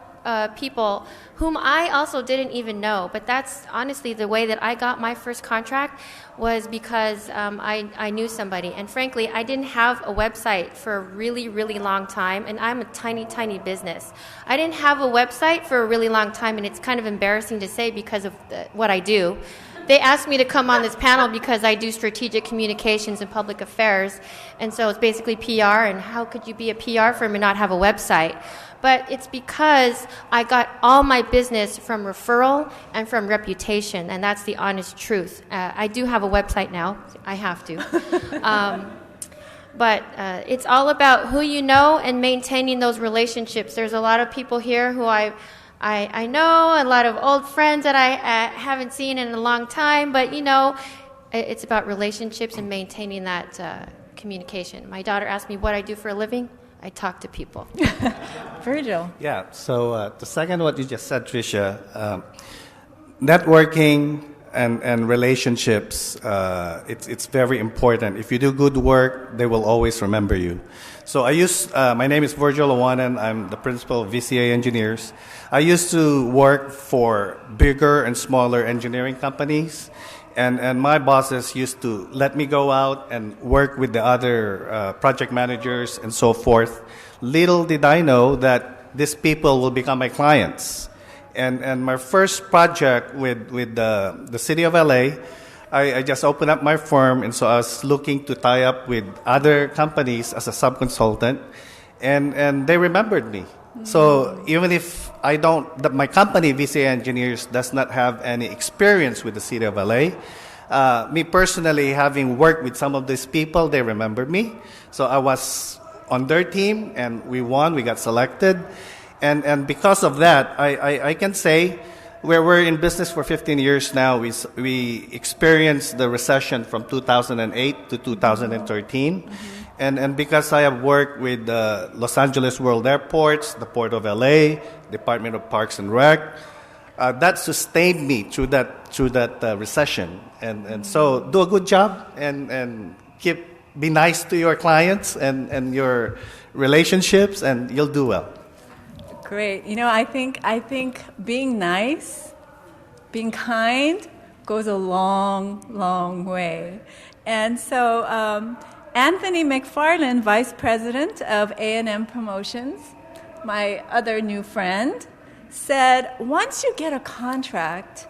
people whom I also didn't even know. But that's honestly the way that I got my first contract, was because I knew somebody. And frankly, I didn't have a website for a really, really long time, and I'm a tiny, tiny business. I didn't have a website for a really long time, and it's kind of embarrassing to say because of what I do. They asked me to come on this panel because I do strategic communications and public affairs, and so it's basically PR, and how could you be a PR firm and not have a website? But it's because I got all my business from referral and from reputation, and that's the honest truth. I do have a website now. I have to. But it's all about who you know and maintaining those relationships. There's a lot of people here who I know, a lot of old friends that I haven't seen in a long time, but it's about relationships and maintaining that communication. My daughter asked me what I do for a living. I talk to people. Virgil. Yeah, so to second what you just said, Trisha, networking and relationships, it's very important. If you do good work, they will always remember you. So my name is Virgil Awanan. I'm the principal of VCA Engineers. I used to work for bigger and smaller engineering companies, And my bosses used to let me go out and work with the other project managers and so forth. Little did I know that these people will become my clients. And my first project with the city of LA, I just opened up my firm, and so I was looking to tie up with other companies as a sub-consultant, and they remembered me. So even if my company, VCA Engineers, does not have any experience with the city of LA, me personally, having worked with some of these people, they remembered me. So I was on their team, and we won, we got selected. And because of that, I can say we're in business for 15 years now. We experienced the recession from 2008 to 2013. And because I have worked with Los Angeles World Airports, the Port of LA, Department of Parks and Rec, that sustained me through that recession. And so do a good job and be nice to your clients and your relationships, and you'll do well. Great. I think being nice, being kind goes a long, long way. And so Anthony McFarland, Vice President of A&M Promotions, my other new friend, said, once you get a contract,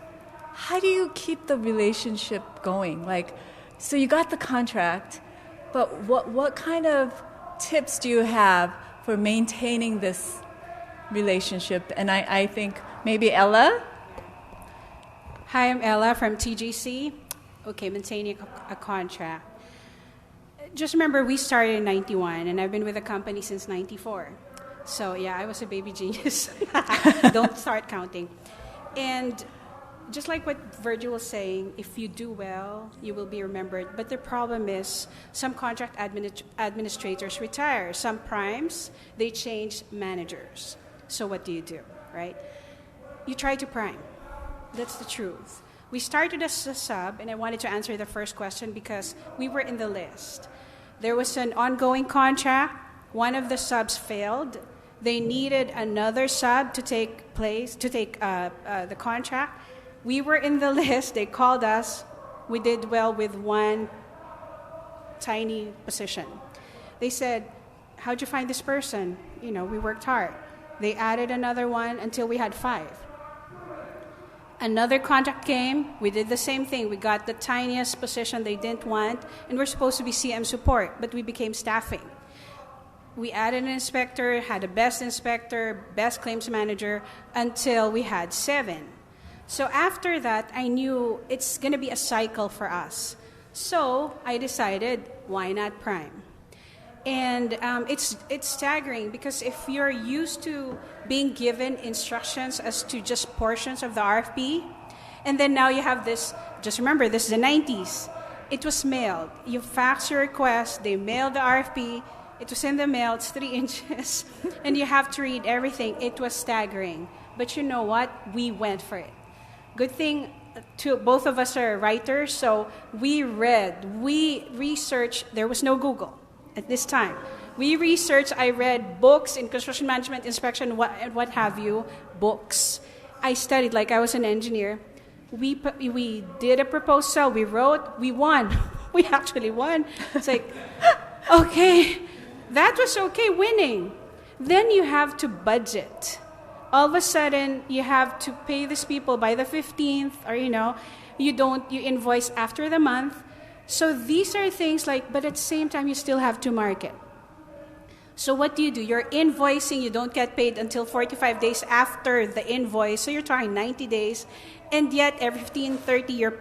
how do you keep the relationship going? So you got the contract, but what kind of tips do you have for maintaining this relationship? And I think maybe Ella? Hi, I'm Ella from TGC. Okay, maintaining a contract. Just remember, we started in 91, and I've been with the company since 94. So, yeah, I was a baby genius. Don't start counting. And just like what Virgil was saying, if you do well, you will be remembered. But the problem is some contract administrators retire. Some primes, they change managers. So what do, right? You try to prime. That's the truth. We started as a sub, and I wanted to answer the first question because we were in the list. There was an ongoing contract. One of the subs failed. They needed another sub to take the contract. We were in the list. They called us. We did well with one tiny position. They said, how'd you find this person? We worked hard. They added another one until we had 5. Another contract came. We did the same thing. We got the tiniest position they didn't want, and we're supposed to be CM support, but we became staffing. We added an inspector, had a best inspector, best claims manager, until we had 7. So after that, I knew it's going to be a cycle for us. So I decided, why not prime? And it's staggering because if you're used to being given instructions as to just portions of the RFP, and then now you have this, just remember, this is the 90s. It was mailed. You fax your request, they mailed the RFP, it was in the mail, it's 3 inches, and you have to read everything. It was staggering. But you know what? We went for it. Good thing both of us are writers, so we read, we researched. There was no Google at this time. We researched, I read books in construction management, inspection, what have you, books. I studied like I was an engineer. We did a proposal, we wrote, we won. We actually won. It's like, okay, that was okay, winning. Then you have to budget. All of a sudden, you have to pay these people by the 15th, or you invoice after the month. So these are things like, but at the same time, you still have to market. So what do? You're invoicing, you don't get paid until 45 days after the invoice, so you're talking 90 days, and yet every 15, 30, you're...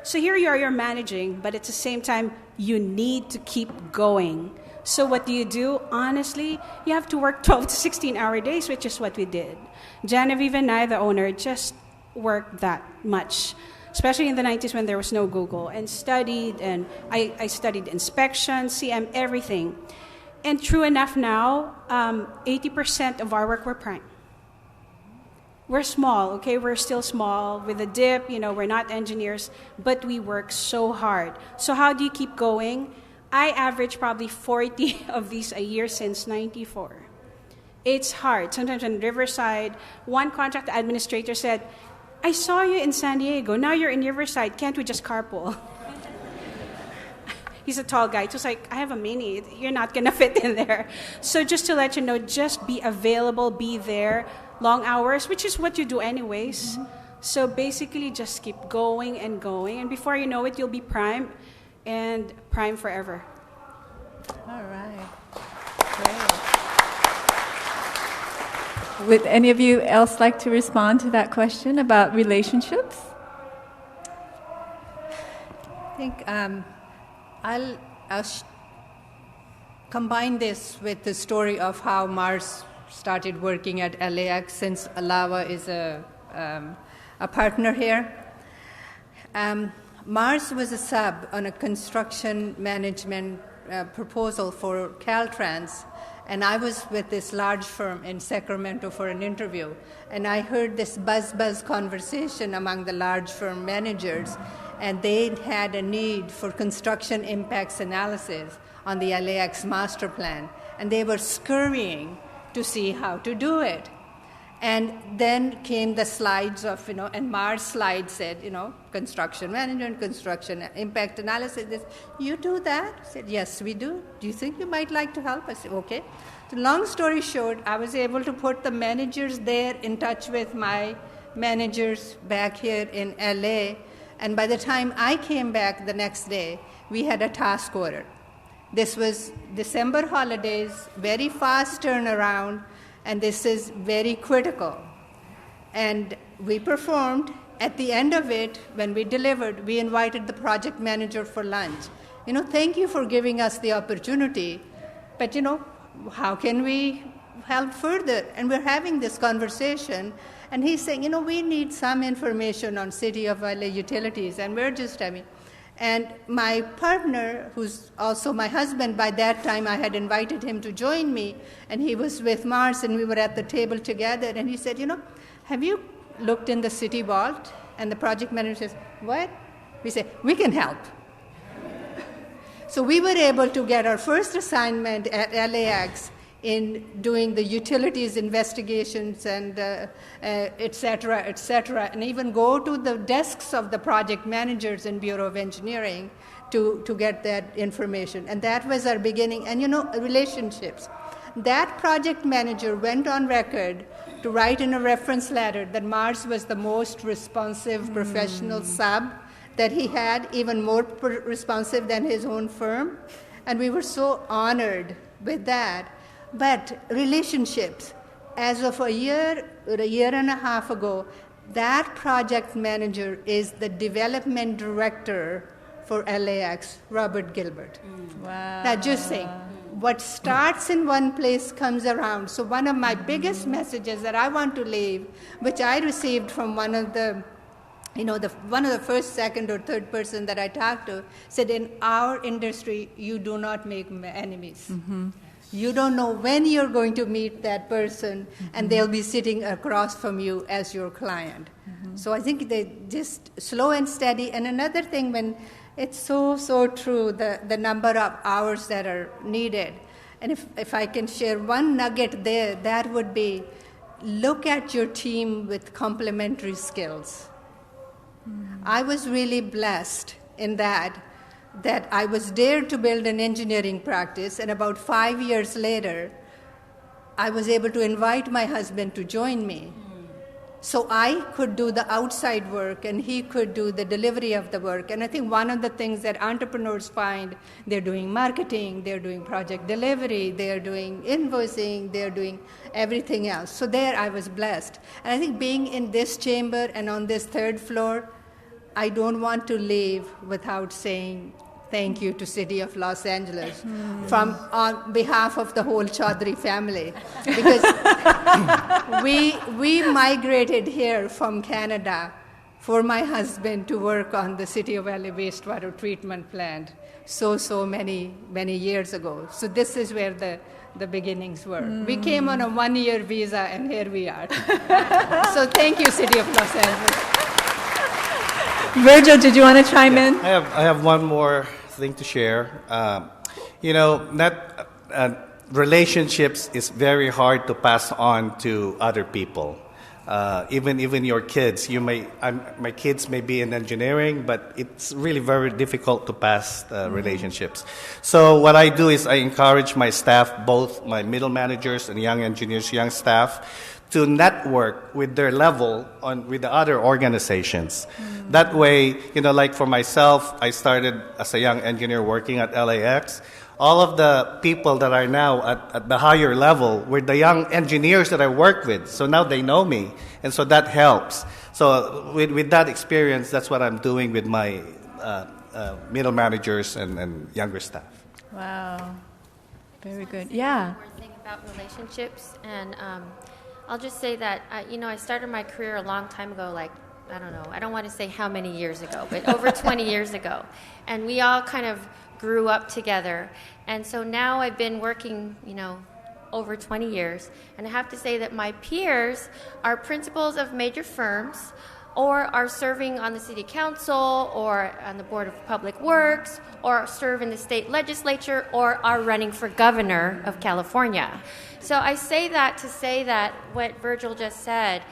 So here you are, you're managing, but at the same time, you need to keep going. So what do? Honestly, you have to work 12 to 16-hour days, which is what we did. Genevieve and I, the owner, just worked that much, especially in the 90s when there was no Google, and studied, and I studied inspection, CM, everything. And true enough now, 80% of our work, we're prime. We're small, okay? We're still small with a dip, we're not engineers, but we work so hard. So how do you keep going? I average probably 40 of these a year since 94. It's hard. Sometimes in Riverside, one contract administrator said, I saw you in San Diego. Now you're in Riverside. Can't we just carpool? He's a tall guy. Just like, I have a mini. You're not going to fit in there. So just to let you know, just be available, be there. Long hours, which is what you do anyways. So basically, just keep going and going. And before you know it, you'll be prime and prime forever. All right. Great. Would any of you else like to respond to that question about relationships? I think I'll combine this with the story of how Mars started working at LAX, since Alawa is a partner here. Mars was a sub on a construction management proposal for Caltrans, and I was with this large firm in Sacramento for an interview, and I heard this buzz conversation among the large firm managers, and they had a need for construction impacts analysis on the LAX master plan, and they were scurrying to see how to do it. And then came the slides of, and Mars slide said, construction management, construction impact analysis. This, you do that? I said, yes, we do. Do you think you might like to help? I said, okay. So long story short, I was able to put the managers there in touch with my managers back here in LA. And by the time I came back the next day, we had a task order. This was December holidays, very fast turnaround, and this is very critical. And we performed. At the end of it, when we delivered, we invited the project manager for lunch. Thank you for giving us the opportunity, but how can we help further? And we're having this conversation, and he's saying, we need some information on City of LA utilities, and we're just having. And my partner, who's also my husband, by that time I had invited him to join me, and he was with Mars, and we were at the table together, and he said, have you looked in the city vault? And the project manager says, what? We say, we can help. So we were able to get our first assignment at LAX in doing the utilities investigations and et cetera, and even go to the desks of the project managers in Bureau of Engineering to get that information. And that was our beginning. And relationships. That project manager went on record to write in a reference letter that Mars was the most responsive professional sub that he had, even more responsive than his own firm. And we were so honored with that. But relationships, as of a year and a half ago, that project manager is the development director for LAX, Robert Gilbert. Wow. Now just saying, what starts in one place comes around. So one of my biggest messages that I want to leave, which I received from one of the one of the first, second, or third person that I talked to, said, in our industry, you do not make enemies. Mm-hmm. You don't know when you're going to meet that person, and they'll be sitting across from you as your client. Mm-hmm. So I think they just slow and steady. And another thing, when it's so true, the number of hours that are needed. And if I can share one nugget there, that would be, look at your team with complementary skills. Mm-hmm. I was really blessed in that I was dared to build an engineering practice, and about 5 years later, I was able to invite my husband to join me. So I could do the outside work, and he could do the delivery of the work. And I think one of the things that entrepreneurs find, they're doing marketing, they're doing project delivery, they're doing invoicing, they're doing everything else. So there I was blessed. And I think being in this chamber and on this third floor, I don't want to leave without saying thank you to City of Los Angeles on behalf of the whole Chaudhary family, because we migrated here from Canada for my husband to work on the City of LA wastewater treatment plant so many years ago. So this is where the beginnings were. We came on a 1-year visa, and here we are. So thank you, City of Los Angeles. Virgil, did you want to chime in? I have one more thing to share. Relationships is very hard to pass on to other people. Even your kids, my kids may be in engineering, but it's really very difficult to pass relationships. So what I do is I encourage my staff, both my middle managers and young engineers, young staff, to network with their level with the other organizations. That way, like for myself, I started as a young engineer working at LAX. All of the people that are now at the higher level were the young engineers that I worked with. So now they know me, and so that helps. So with that experience, that's what I'm doing with my middle managers and younger staff. Wow. Very good. Yeah. One more thing about relationships, and I'll just say that, I started my career a long time ago, I don't know, I don't want to say how many years ago, but over 20 years ago. And we all kind of grew up together. And so now I've been working, over 20 years. And I have to say that my peers are principals of major firms or are serving on the city council or on the board of public works or serve in the state legislature or are running for governor of California. So I say that to say that what Virgil just said,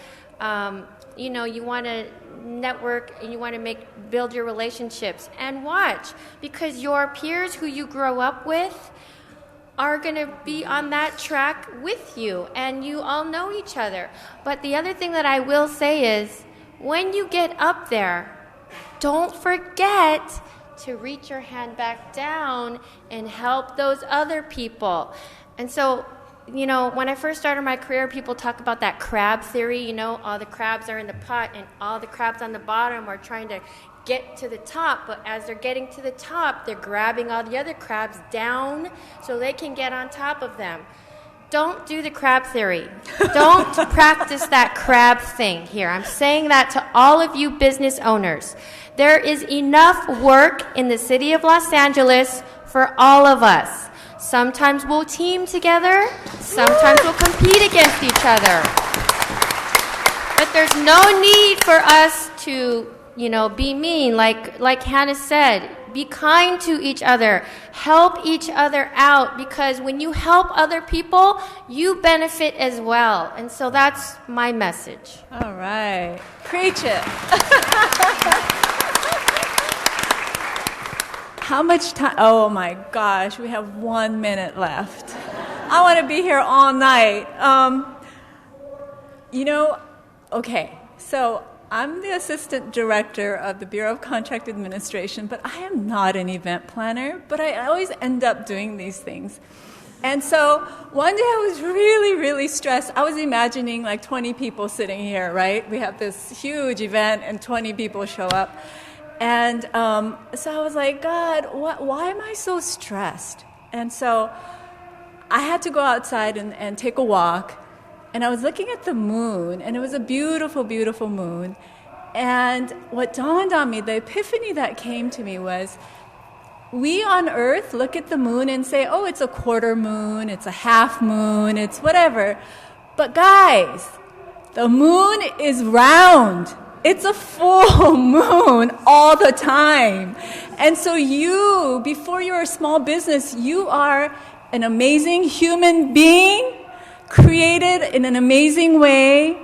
you want to network and you want to build your relationships and watch, because your peers who you grow up with are going to be on that track with you and you all know each other. But the other thing that I will say is, when you get up there, don't forget to reach your hand back down and help those other people. And so, when I first started my career, people talk about that crab theory, all the crabs are in the pot and all the crabs on the bottom are trying to get to the top. But as they're getting to the top, they're grabbing all the other crabs down so they can get on top of them. Don't do the crab theory. Don't practice that crab thing here. I'm saying that to all of you business owners. There is enough work in the city of Los Angeles for all of us. Sometimes we'll team together, sometimes we'll compete against each other. But there's no need for us to, be mean. Like Hannah said, be kind to each other. Help each other out, because when you help other people, you benefit as well. And so that's my message. All right. Preach it. How much time? Oh my gosh, we have 1 minute left. I want to be here all night. Okay, so I'm the assistant director of the Bureau of Contract Administration, but I am not an event planner, but I always end up doing these things. And so one day I was really, really stressed. I was imagining 20 people sitting here, right? We have this huge event and 20 people show up. And so I was like, God, why am I so stressed? And so I had to go outside and take a walk. And I was looking at the moon, and it was a beautiful, beautiful moon. And what dawned on me, the epiphany that came to me was, we on Earth look at the moon and say, oh, it's a quarter moon, it's a half moon, it's whatever. But guys, the moon is round. It's a full moon all the time. And so you, before you're a small business, you are an amazing human being, created in an amazing way,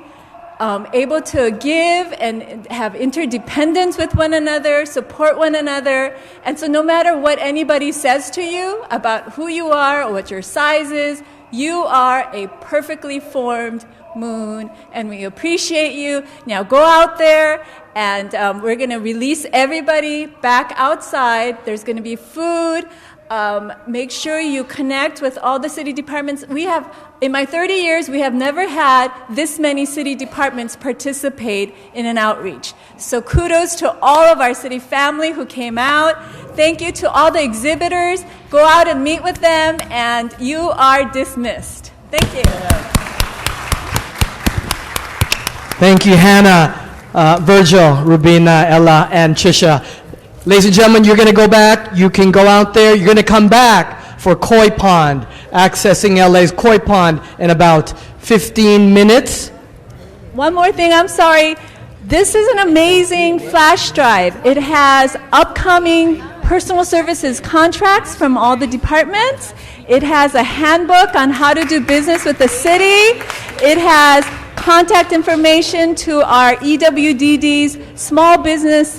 able to give and have interdependence with one another, support one another. And so no matter what anybody says to you about who you are or what your size is, you are a perfectly formed moon, and we appreciate you. Now go out there, and we're going to release everybody back outside. There's going to be food. Make sure you connect with all the city departments. In my 30 years, we have never had this many city departments participate in an outreach. So kudos to all of our city family who came out. Thank you to all the exhibitors. Go out and meet with them, and you are dismissed. Thank you. Thank you, Hannah, Virgil, Raveena, Ella, and Trisha. Ladies and gentlemen, you're going to go back. You can go out there. You're going to come back for Koi Pond, accessing LA's Koi Pond in about 15 minutes. One more thing, I'm sorry. This is an amazing flash drive. It has upcoming personal services contracts from all the departments. It has a handbook on how to do business with the city. It has contact information to our EWDD's small business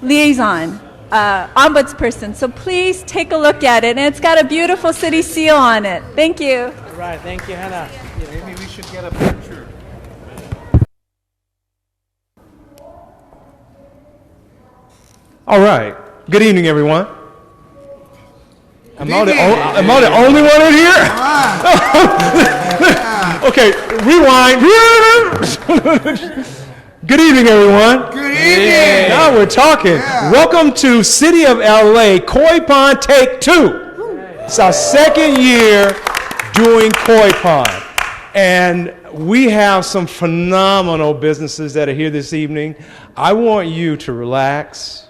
liaison, ombudsperson. So please take a look at it. And it's got a beautiful city seal on it. Thank you. All right, thank you, Hannah. Maybe we should get a picture. All right. Good evening, everyone. Am I the only one in here? Okay, rewind. Good evening, everyone. Good evening. Now we're talking. Yeah. Welcome to City of LA Koi Pond Take 2. It's our second year doing Koi Pond. And we have some phenomenal businesses that are here this evening. I want you to relax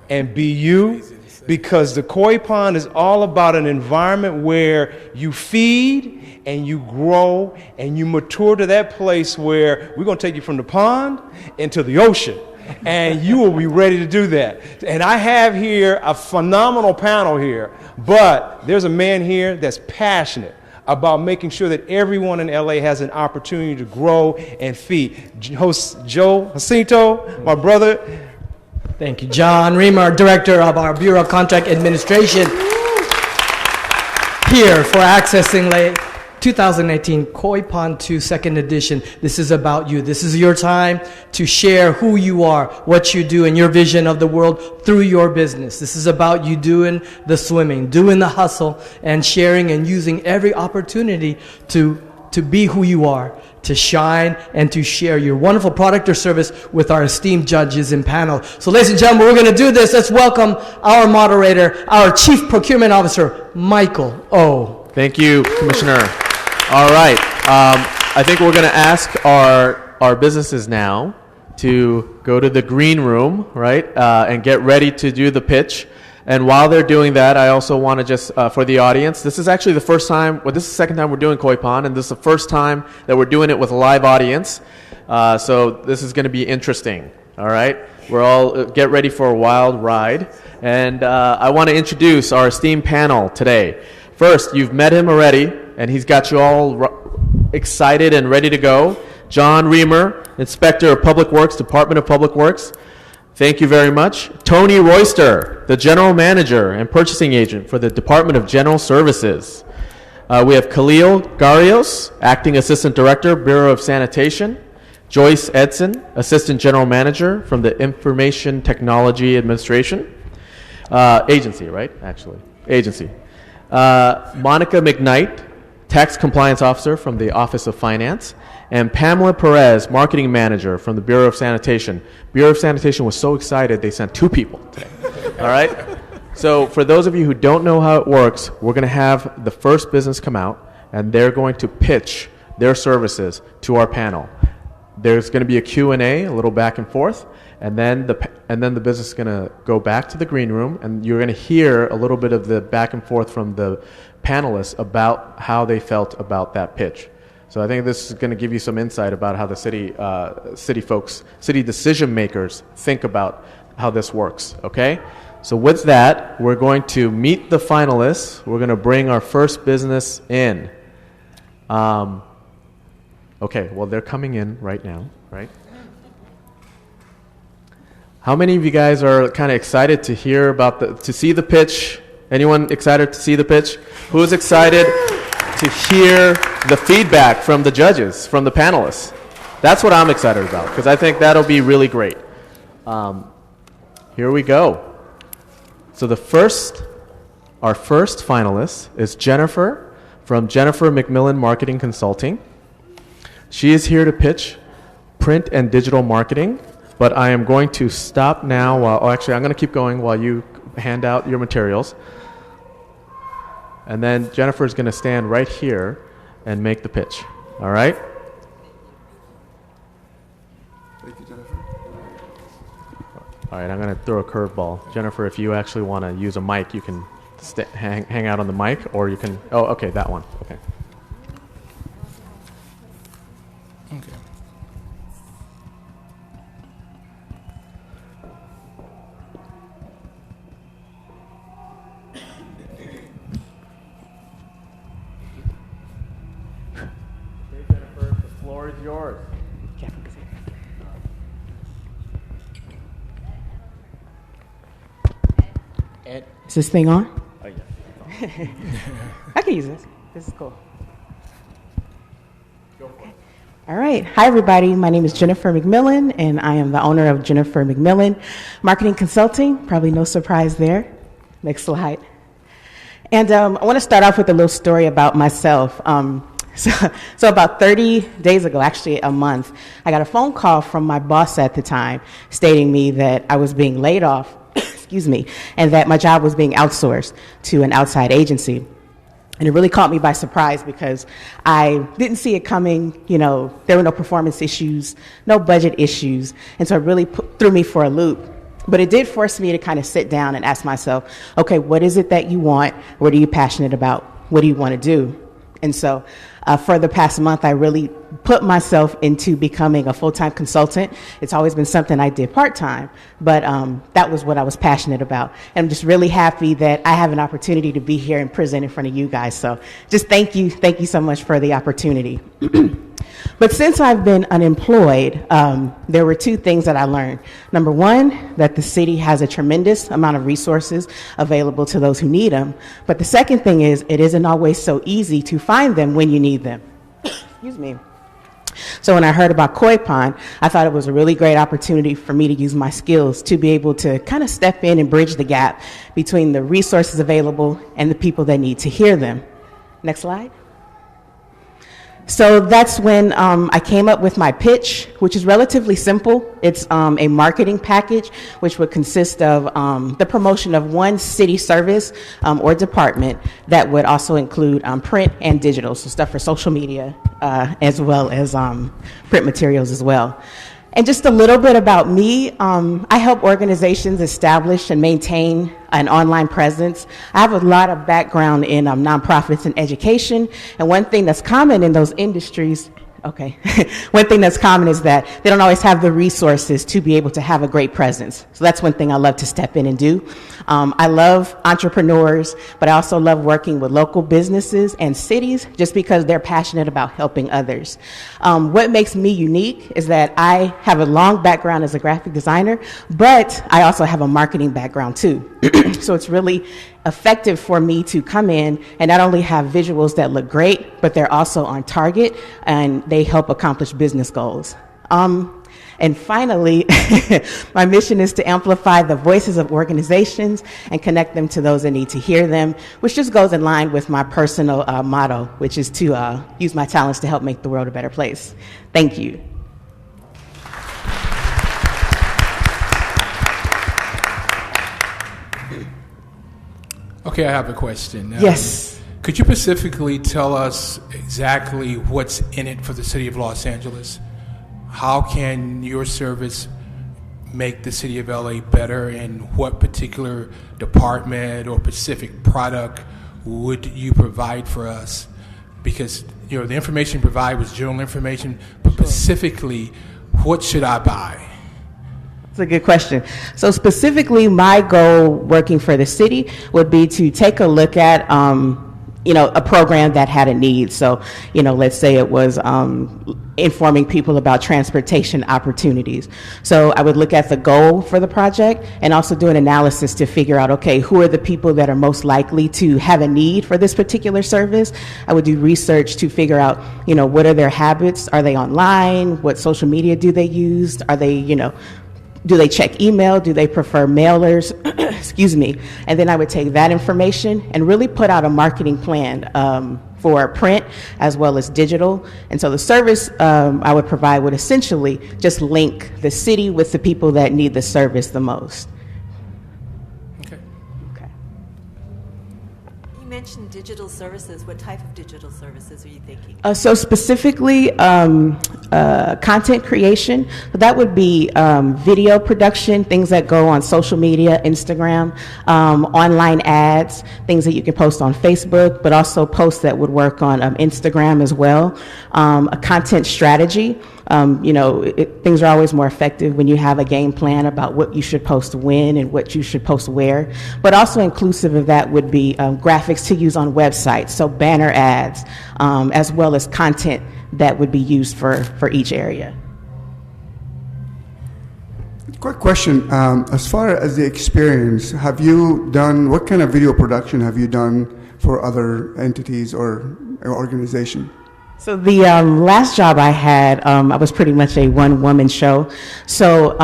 and be you, because the Koi Pond is all about an environment where you feed and you grow and you mature to that place where we're going to take you from the pond into the ocean. And you will be ready to do that. And I have here a phenomenal panel here, but there's a man here that's passionate about making sure that everyone in LA has an opportunity to grow and feed. Host Joe Jacinto, my brother. Thank you, John Reamer, Director of our Bureau of Contract Administration, here for accessing 2018 Koi Pond 2 Second Edition. This is about you. This is your time to share who you are, what you do, and your vision of the world through your business. This is about you doing the swimming, doing the hustle, and sharing and using every opportunity to be who you are, to shine, and to share your wonderful product or service with our esteemed judges and panel. So ladies and gentlemen, we're going to do this. Let's welcome our moderator, our Chief Procurement Officer, Michael O. Thank you, Commissioner. All right. I think we're going to ask our businesses now to go to the green room, right, and get ready to do the pitch. And while they're doing that, I also want to just, for the audience, this is actually the first time, this is the second time we're doing Koi Pond, and this is the first time that we're doing it with a live audience. So this is going to be interesting, all right? We're all, get ready for a wild ride. And I want to introduce our esteemed panel today. First, you've met him already, and he's got you all excited and ready to go. John Reamer, Inspector of Public Works, Department of Public Works. Thank you very much. Tony Royster, the General Manager and Purchasing Agent for the Department of General Services. We have Khalil Garios, Acting Assistant Director, Bureau of Sanitation. Joyce Edson, Assistant General Manager from the Information Technology Administration. Agency, right? Actually, agency. Monica McKnight, Tax Compliance Officer from the Office of Finance. And Pamela Perez, Marketing Manager from the Bureau of Sanitation. Bureau of Sanitation was so excited they sent 2 people today. All right? So for those of you who don't know how it works, we're going to have the first business come out, and they're going to pitch their services to our panel. There's going to be a Q&A, a little back and forth, and then the business is going to go back to the green room, and you're going to hear a little bit of the back and forth from the panelists about how they felt about that pitch. So I think this is going to give you some insight about how the city folks, city decision makers think about how this works, okay? So with that, we're going to meet the finalists. We're going to bring our first business in. Okay, well, they're coming in right now, right? How many of you guys are kind of excited to hear about to see the pitch? Anyone excited to see the pitch? Who's excited to hear the feedback from the judges, from the panelists? That's what I'm excited about, because I think that'll be really great. Here we go. So our first finalist is Jennifer from Jennifer Macmillan Marketing Consulting. She is here to pitch print and digital marketing, but I am going to stop now I'm going to keep going while you hand out your materials. And then Jennifer is going to stand right here and make the pitch. All right? Thank you, Jennifer. All right, I'm going to throw a curveball. Jennifer, if you actually want to use a mic, you can hang out on the mic, or you can... Oh, okay, that one. Okay. Okay. is yours. Is this thing on? Oh, yeah. I can use this. This is cool. All right. Hi, everybody. My name is Jennifer Macmillan, and I am the owner of Jennifer Macmillan Marketing Consulting. Probably no surprise there. Next slide. And I want to start off with a little story about myself. So about 30 days ago, actually a month, I got a phone call from my boss at the time stating me that I was being laid off, excuse me, and that my job was being outsourced to an outside agency. And it really caught me by surprise because I didn't see it coming. You know, there were no performance issues, no budget issues. And so it really threw me for a loop. But it did force me to kind of sit down and ask myself, okay, what is it that you want? What are you passionate about? What do you want to do? And so for the past month, I really put myself into becoming a full-time consultant. It's always been something I did part-time, but that was what I was passionate about. And I'm just really happy that I have an opportunity to be here and present in front of you guys. So just thank you so much for the opportunity. But since I've been unemployed, there were two things that I learned. Number one, that the city has a tremendous amount of resources available to those who need them. But the second thing is, it isn't always so easy to find them when you need them. Excuse me. So when I heard about Koi Pond, I thought it was a really great opportunity for me to use my skills to be able to kind of step in and bridge the gap between the resources available and the people that need to hear them. Next slide. So that's when I came up with my pitch, which is relatively simple. It's a marketing package, which would consist of the promotion of one city service or department that would also include print and digital, so stuff for social media as well as print materials as well. And just a little bit about me, I help organizations establish and maintain an online presence. I have a lot of background in nonprofits and education, and one thing that's common in those industries, one thing that's common is that they don't always have the resources to be able to have a great presence. So that's one thing I love to step in and do. I love entrepreneurs, but I also love working with local businesses and cities just because they're passionate about helping others. What makes me unique is that I have a long background as a graphic designer, but I also have a marketing background too. So it's really effective for me to come in and not only have visuals that look great, but they're also on target and they help accomplish business goals. And finally, my mission is to amplify the voices of organizations and connect them to those that need to hear them, which just goes in line with my personal motto, which is to use my talents to help make the world a better place. Thank you. Okay, I have a question. Yes. Could you specifically tell us exactly what's in it for the City of Los Angeles? How can your service make the City of LA better, and what particular department or specific product would you provide for us? Because, you know, the information provided was general information, but specifically, what should I buy? That's a good question. So specifically, my goal working for the city would be to take a look at, a program that had a need. So, let's say it was informing people about transportation opportunities. So I would look at the goal for the project and also do an analysis to figure out, okay, who are the people that are most likely to have a need for this particular service? I would do research to figure out, what are their habits? Are they online? What social media do they use? Are they, do they check email? Do they prefer mailers? Excuse me. And then I would take that information and really put out a marketing plan for print as well as digital. And so the service I would provide would essentially just link the city with the people that need the service the most. You mentioned digital services. What type of digital services are you thinking? So specifically, content creation. That would be video production, things that go on social media, Instagram, online ads, things that you can post on Facebook, but also posts that would work on Instagram as well. A content strategy. Things are always more effective when you have a game plan about what you should post when and what you should post where. But also inclusive of that would be graphics to use on websites, so banner ads, as well as content that would be used for each area. Quick question. As far as the experience, have you done, what kind of video production have you done for other entities or organization? So the last job I had, I was pretty much a one-woman show. So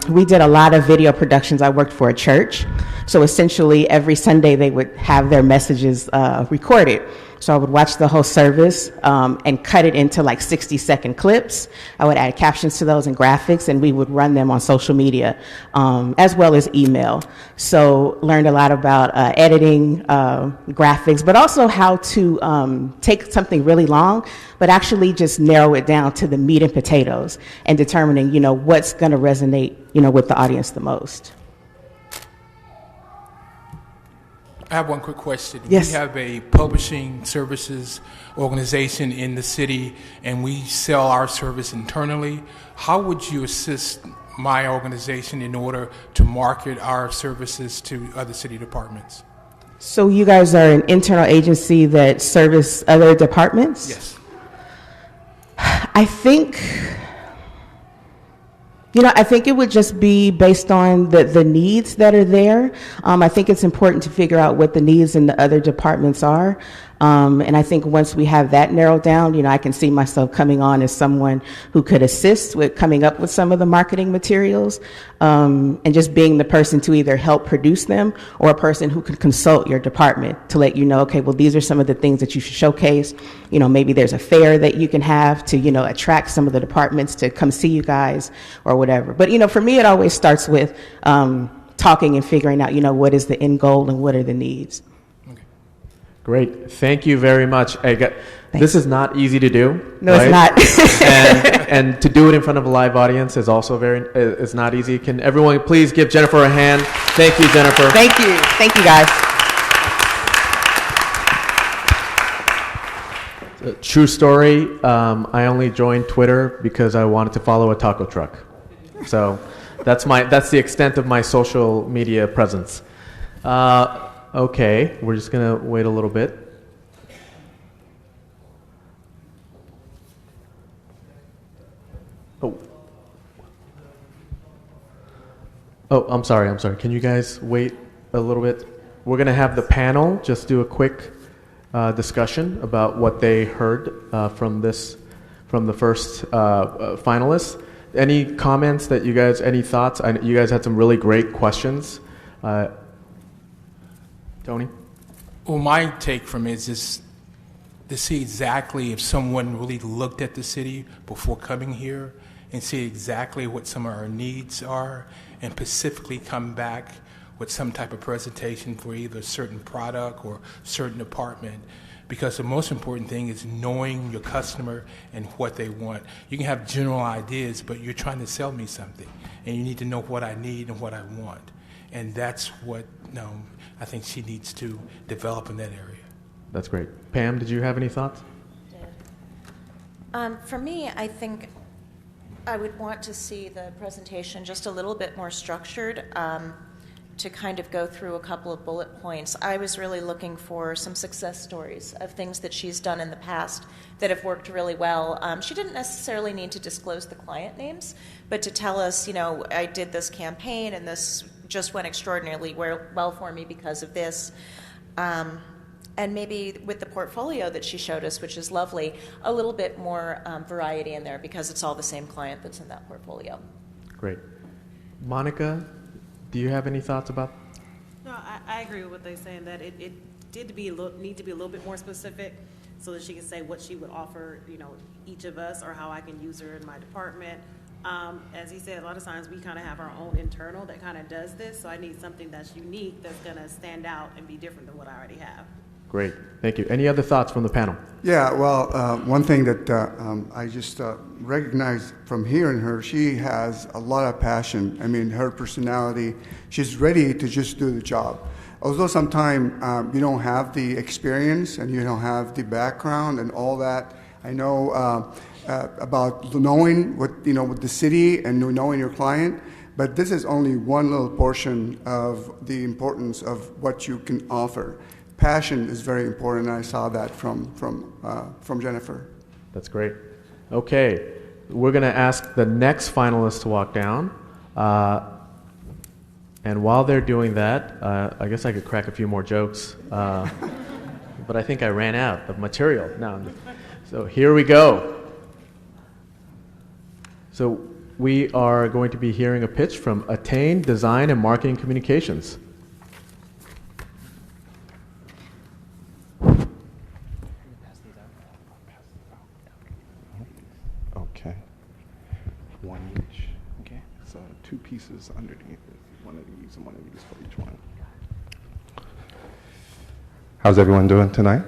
we did a lot of video productions. I worked for a church. So essentially every Sunday they would have their messages recorded. So I would watch the whole service and cut it into like 60-second clips. I would add captions to those and graphics, and we would run them on social media as well as email. So learned a lot about editing, graphics, but also how to take something really long, but actually just narrow it down to the meat and potatoes and determining, what's going to resonate, with the audience the most. I have one quick question. Yes. We have a publishing services organization in the city, and we sell our service internally. How would you assist my organization in order to market our services to other city departments? So you guys are an internal agency that service other departments? Yes. I think it would just be based on the needs that are there. I think it's important to figure out what the needs in the other departments are. And I think once we have that narrowed down, I can see myself coming on as someone who could assist with coming up with some of the marketing materials, and just being the person to either help produce them or a person who could consult your department to let you know, okay, well, these are some of the things that you should showcase. Maybe there's a fair that you can have to, attract some of the departments to come see you guys or whatever. But, for me, it always starts with talking and figuring out, what is the end goal and what are the needs. Great. Thank you very much. This is not easy to do. No, right? It's not. and to do it in front of a live audience is also it's not easy. Can everyone please give Jennifer a hand? Thank you, Jennifer. Thank you. Thank you, guys. True story. I only joined Twitter because I wanted to follow a taco truck. So that's the extent of my social media presence. Okay, we're just going to wait a little bit. Oh, I'm sorry. Can you guys wait a little bit? We're going to have the panel just do a quick discussion about what they heard from the first finalists. Any comments that you guys, any thoughts? You guys had some really great questions. Tony? Well, my take from it is just to see exactly if someone really looked at the city before coming here and see exactly what some of our needs are and specifically come back with some type of presentation for either a certain product or certain department. Because the most important thing is knowing your customer and what they want. You can have general ideas, but you're trying to sell me something, and you need to know what I need and what I want. And that's what I think she needs to develop in that area. That's great. Pam, did you have any thoughts? For me, I think I would want to see the presentation just a little bit more structured, to kind of go through a couple of bullet points. I was really looking for some success stories of things that she's done in the past that have worked really well. She didn't necessarily need to disclose the client names, but to tell us, I did this campaign and this just went extraordinarily well for me because of this. And maybe with the portfolio that she showed us, which is lovely, a little bit more variety in there because it's all the same client that's in that portfolio. Great. Monica, do you have any thoughts about? No, I agree with what they're saying, that it need to be a little bit more specific so that she can say what she would offer, each of us, or how I can use her in my department. As he said, a lot of times we kind of have our own internal that kind of does this, so I need something that's unique, that's going to stand out and be different than what I already have. Great. Thank you. Any other thoughts from the panel? Yeah, well, one thing that I just recognize from hearing her, she has a lot of passion. I mean, her personality, she's ready to just do the job. Although sometimes you don't have the experience and you don't have the background and all that. I know about knowing what, with the city and knowing your client, but this is only one little portion of the importance of what you can offer. Passion is very important. I saw that from Jennifer. That's great. Okay, we're going to ask the next finalist to walk down. And while they're doing that, I guess I could crack a few more jokes. But I think I ran out of material. No, so here we go. So we are going to be hearing a pitch from Attain Design and Marketing Communications. Okay. One each. Okay. So 2 pieces underneath. One of these and one of these for each one. How's everyone doing tonight?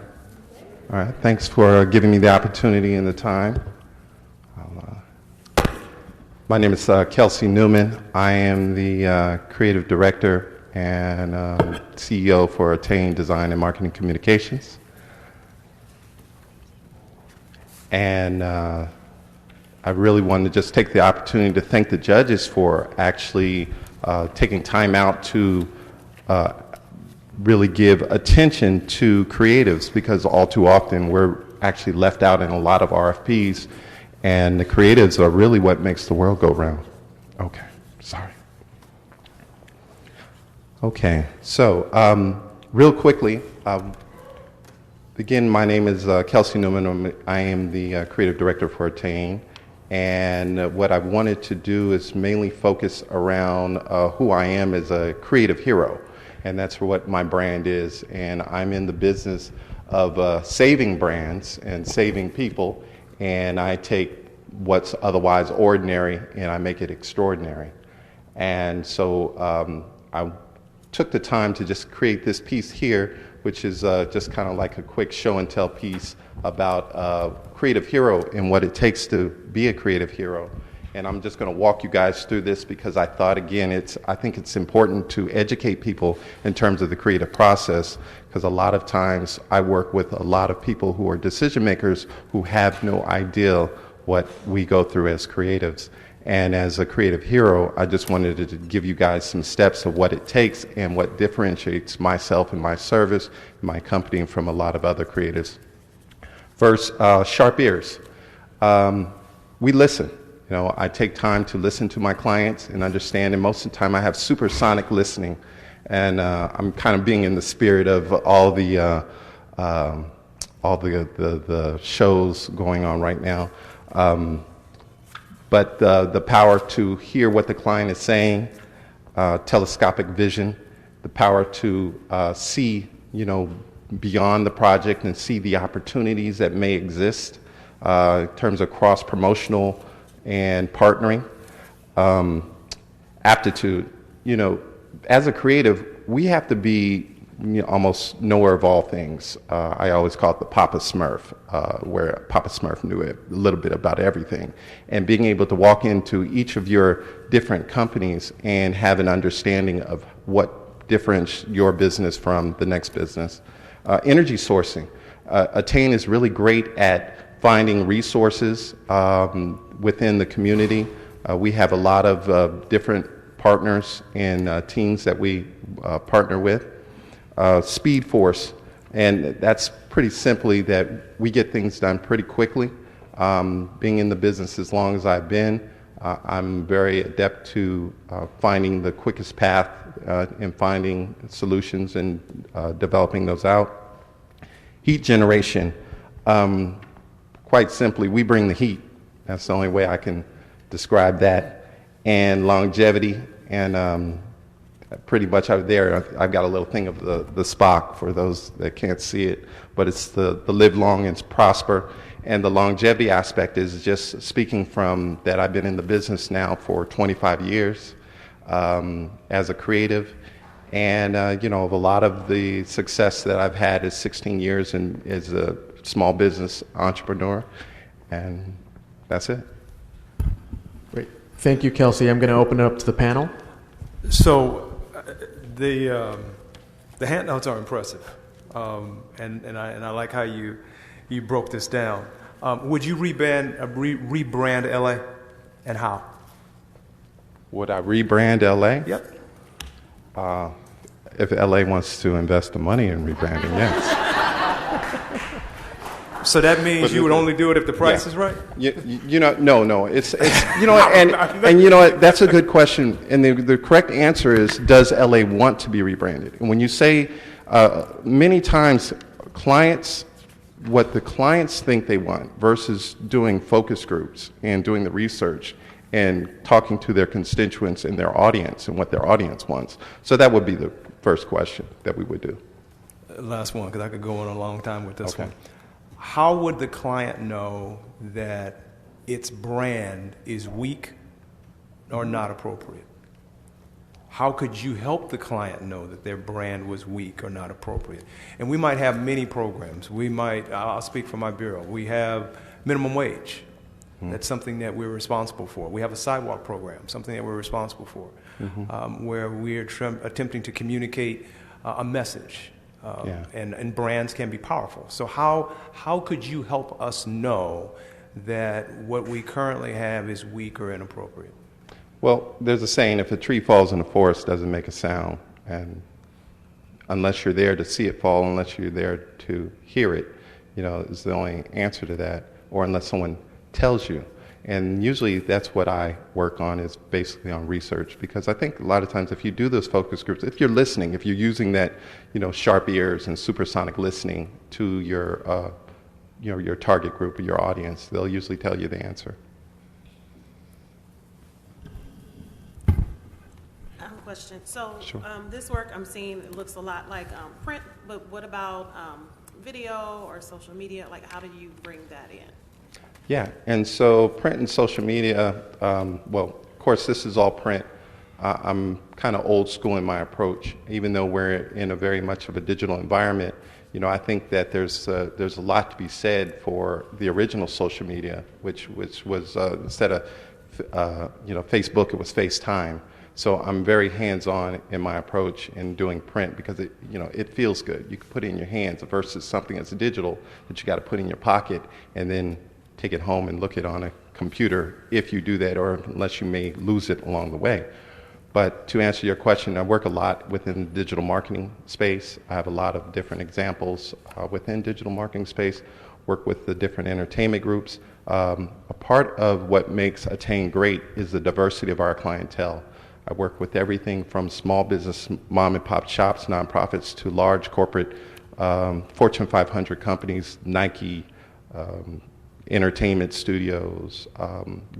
All right. Thanks for giving me the opportunity and the time. My name is Kelsey Newman. I am the creative director and CEO for Attain Design and Marketing Communications. And I really wanted to just take the opportunity to thank the judges for actually taking time out to really give attention to creatives, because all too often we're actually left out in a lot of RFPs, and the creatives are really what makes the world go round. Okay, sorry. Okay, so real quickly, again, my name is Kelsey Newman. I am the creative director for Attain. And what I wanted to do is mainly focus around who I am as a creative hero. And that's what my brand is. And I'm in the business of saving brands and saving people. And I take what's otherwise ordinary and I make it extraordinary. And so I took the time to just create this piece here, which is just kind of like a quick show and tell piece about creative hero and what it takes to be a creative hero. And I'm just going to walk you guys through this because I thought, again, I think it's important to educate people in terms of the creative process, because a lot of times I work with a lot of people who are decision makers who have no idea what we go through as creatives. And as a creative hero, I just wanted to give you guys some steps of what it takes and what differentiates myself and my service, my company, from a lot of other creatives. First, sharp ears. We listen. You know, I take time to listen to my clients and understand, and most of the time I have supersonic listening, and I'm kind of being in the spirit of all the shows going on right now. But the power to hear what the client is saying, telescopic vision, the power to see, beyond the project and see the opportunities that may exist in terms of cross-promotional and partnering. Aptitude. As a creative, we have to be almost knower of all things. I always call it the Papa Smurf, where Papa Smurf knew a little bit about everything. And being able to walk into each of your different companies and have an understanding of what differentiates your business from the next business. Energy sourcing. Attain is really great at finding resources within the community. We have a lot of different partners and teams that we partner with. Speed force, and that's pretty simply that we get things done pretty quickly. Being in the business as long as I've been, I'm very adept to finding the quickest path and finding solutions and developing those out. Heat generation. Quite simply, we bring the heat. That's the only way I can describe that. And longevity, and pretty much out there, I've got a little thing of the Spock for those that can't see it, but it's the live long and prosper. And the longevity aspect is just speaking from that I've been in the business now for 25 years as a creative. And, a lot of the success that I've had is 16 years as a small business entrepreneur. And that's it. Great. Thank you, Kelsey. I'm going to open it up to the panel. So the handouts are impressive, and I like how you broke this down. Would you rebrand LA, and how? Would I rebrand LA? Yep. If LA wants to invest the money in rebranding, yes. So that means you would only do it if the price Yeah. is right? No. It's and you know what? That's a good question. And the correct answer is, does LA want to be rebranded? And when you say, many times, what the clients think they want versus doing focus groups and doing the research and talking to their constituents and their audience and what their audience wants. So that would be the first question that we would do. Last one, because I could go on a long time with this one. How would the client know that its brand is weak or not appropriate? How could you help the client know that their brand was weak or not appropriate? And we might have many programs. I'll speak for my bureau. We have minimum wage. That's something that we're responsible for. We have a sidewalk program, something that we're responsible for, where we're attempting to communicate a message. And brands can be powerful. So how could you help us know that what we currently have is weak or inappropriate? Well, there's a saying, if a tree falls in the forest, it doesn't make a sound. And unless you're there to see it fall, unless you're there to hear it, is the only answer to that, or unless someone tells you. And usually that's what I work on, is basically on research, because I think a lot of times if you do those focus groups, if you're listening, if you're using that, sharp ears and supersonic listening to your, your target group or your audience, they'll usually tell you the answer. I have a question. So Sure. This work I'm seeing, it looks a lot like print, but what about video or social media? Like, how do you bring that in? Yeah, and so print and social media, well, of course, this is all print. I'm kind of old school in my approach, even though we're in a very much of a digital environment. I think that there's a lot to be said for the original social media, which was instead of Facebook, it was FaceTime. So I'm very hands-on in my approach in doing print, because it feels good. You can put it in your hands versus something that's digital that you got to put in your pocket and then take it home and look it on a computer, if you do that, or unless you may lose it along the way. But to answer your question, I work a lot within the digital marketing space. I have a lot of different examples within digital marketing space, work with the different entertainment groups. A part of what makes Attain great is the diversity of our clientele. I work with everything from small business, mom and pop shops, nonprofits, to large corporate Fortune 500 companies, Nike, entertainment studios,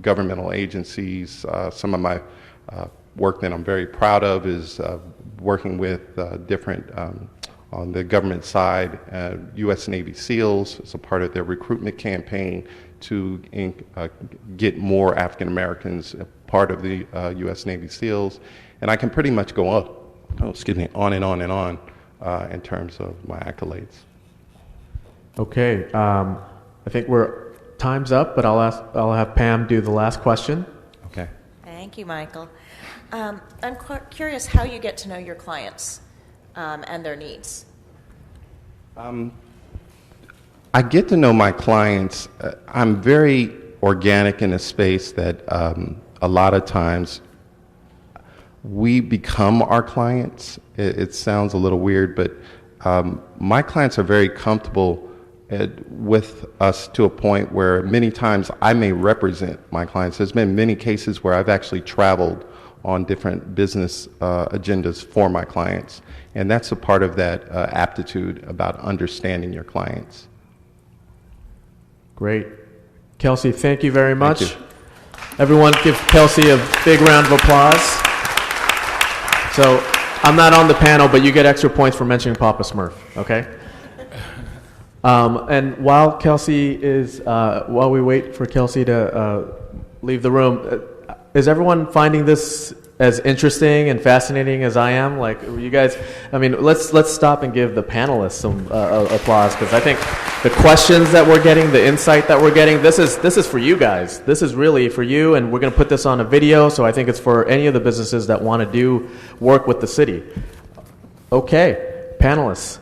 governmental agencies. Some of my work that I'm very proud of is working with different, on the government side, U.S. Navy SEALs as a part of their recruitment campaign to get more African Americans part of the U.S. Navy SEALs. And I can pretty much go on and on and on in terms of my accolades. Okay, I think time's up, but I'll have Pam do the last question. Okay. Thank you, Michael. I'm curious how you get to know your clients and their needs. I get to know my clients. I'm very organic in a space that a lot of times we become our clients. It sounds a little weird, but my clients are very comfortable with us to a point where many times I may represent my clients. There's been many cases where I've actually traveled on different business agendas for my clients. And that's a part of that aptitude about understanding your clients. Great. Kelsey, thank you very much. Thank you. Everyone give Kelsey a big round of applause. So I'm not on the panel, but you get extra points for mentioning Papa Smurf, okay? And while we wait for Kelsey to leave the room, is everyone finding this as interesting and fascinating as I am? Like, you guys, let's stop and give the panelists some applause, because I think the questions that we're getting, the insight that we're getting, this is for you guys. This is really for you, and we're going to put this on a video, so I think it's for any of the businesses that want to do work with the city. Okay, panelists.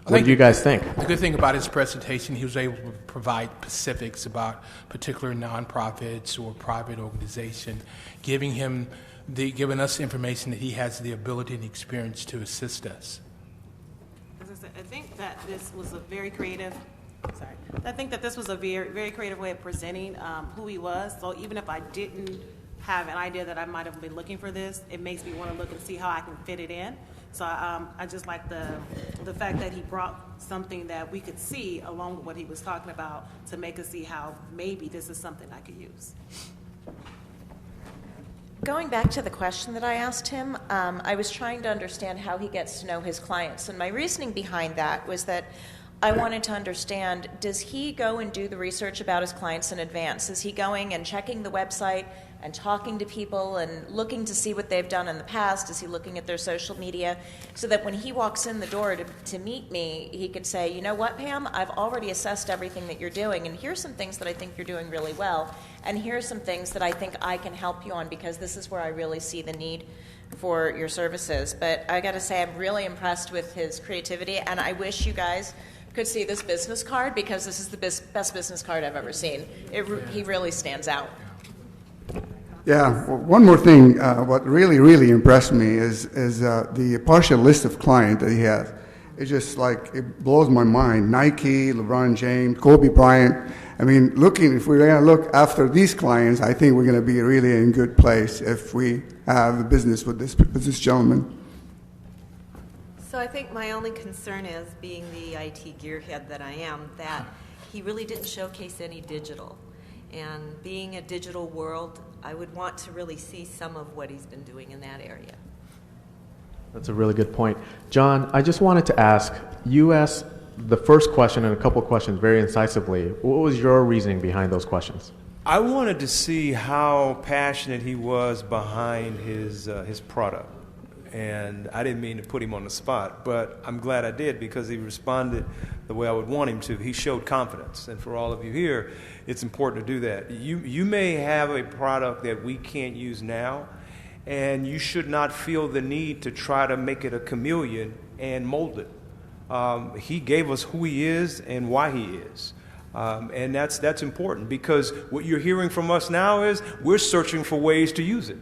What do you guys think? The good thing about his presentation, he was able to provide specifics about particular nonprofits or private organizations, giving us information that he has the ability and experience to assist us. As I said, I think that this was a very creative Sorry. I think that this was a very, very creative way of presenting who he was. So even if I didn't have an idea that I might have been looking for this, it makes me want to look and see how I can fit it in. So I just like the fact that he brought something that we could see along with what he was talking about to make us see how maybe this is something I could use. Going back to the question that I asked him, I was trying to understand how he gets to know his clients. And my reasoning behind that was that I wanted to understand, does he go and do the research about his clients in advance? Is he going and checking the website and talking to people and looking to see what they've done in the past? Is he looking at their social media? So that when he walks in the door to meet me, he could say, you know what, Pam, I've already assessed everything that you're doing, and here's some things that I think you're doing really well, and here's some things that I think I can help you on because this is where I really see the need for your services. But I got to say, I'm really impressed with his creativity, and I wish you guys could see this business card because this is the best business card I've ever seen. He really stands out. Yeah, well, one more thing. What really impressed me is the partial list of clients that he has. It's just like, it blows my mind. Nike, LeBron James, Kobe Bryant. I mean, if we're going to look after these clients, I think we're going to be really in good place if we have a business with this gentleman. So I think my only concern is, being the IT gearhead that I am, that he really didn't showcase any digital. And being a digital world, I would want to really see some of what he's been doing in that area. That's a really good point. John, I just wanted to ask, you asked the first question and a couple of questions very incisively. What was your reasoning behind those questions? I wanted to see how passionate he was behind his product. And I didn't mean to put him on the spot, but I'm glad I did because he responded the way I would want him to. He showed confidence. And for all of you here, it's important to do that. You may have a product that we can't use now, and you should not feel the need to try to make it a chameleon and mold it. He gave us who he is and why he is. And that's important because what you're hearing from us now is we're searching for ways to use it.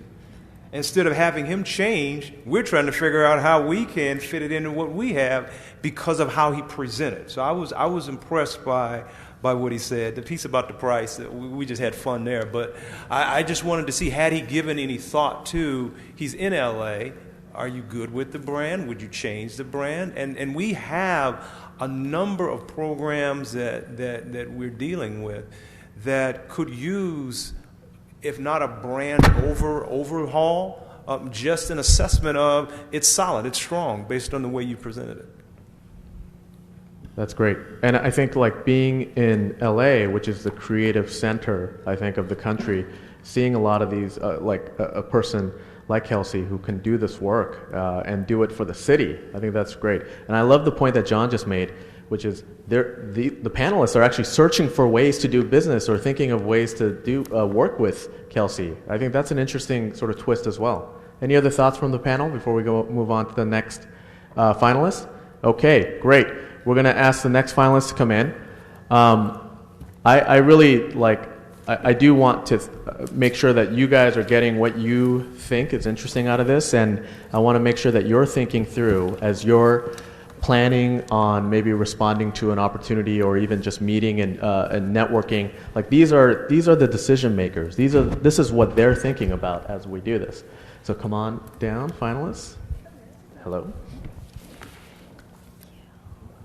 Instead of having him change, we're trying to figure out how we can fit it into what we have because of how he presented. So I was impressed by what he said. The piece about the price, we just had fun there. But I just wanted to see, had he given any thought to, he's in LA, are you good with the brand? Would you change the brand? And we have a number of programs that we're dealing with that could use, if not a brand overhaul, just an assessment of it's solid, it's strong, based on the way you presented it. That's great. And I think like being in LA, which is the creative center, I think, of the country, seeing a lot of these, like a person like Kelsey who can do this work and do it for the city, I think that's great. And I love the point that John just made, which is the panelists are actually searching for ways to do business or thinking of ways to do work with Kelsey. I think that's an interesting sort of twist as well. Any other thoughts from the panel before we move on to the next finalist? Okay, great. We're going to ask the next finalist to come in. I really I do want to make sure that you guys are getting what you think is interesting out of this, and I want to make sure that you're thinking through as you're planning on maybe responding to an opportunity or even just meeting and networking. Like these are the decision makers. This is what they're thinking about as we do this. So come on down, finalists. Hello.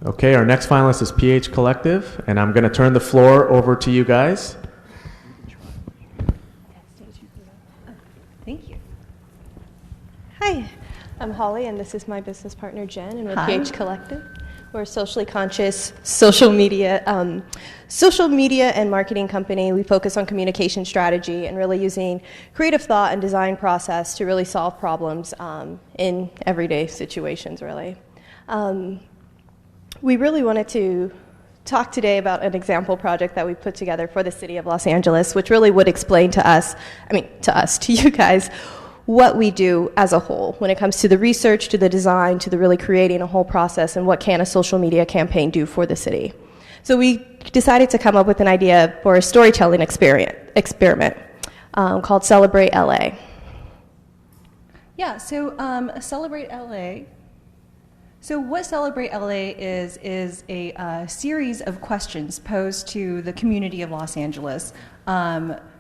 Okay, our next finalist is PH Collective, and I'm going to turn the floor over to you guys. Thank you. Hi, I'm Holly, and this is my business partner, Jen, and we're Hi. PH Collective. We're a socially conscious social media and marketing company. We focus on communication strategy and really using creative thought and design process to really solve problems in everyday situations, really. We really wanted to talk today about an example project that we put together for the city of Los Angeles, which really would explain to you guys, what we do as a whole when it comes to the research, to the design, to the really creating a whole process, and what can a social media campaign do for the city. So we decided to come up with an idea for a storytelling experiment called Celebrate LA. Yeah, so Celebrate LA So what Celebrate LA is a series of questions posed to the community of Los Angeles,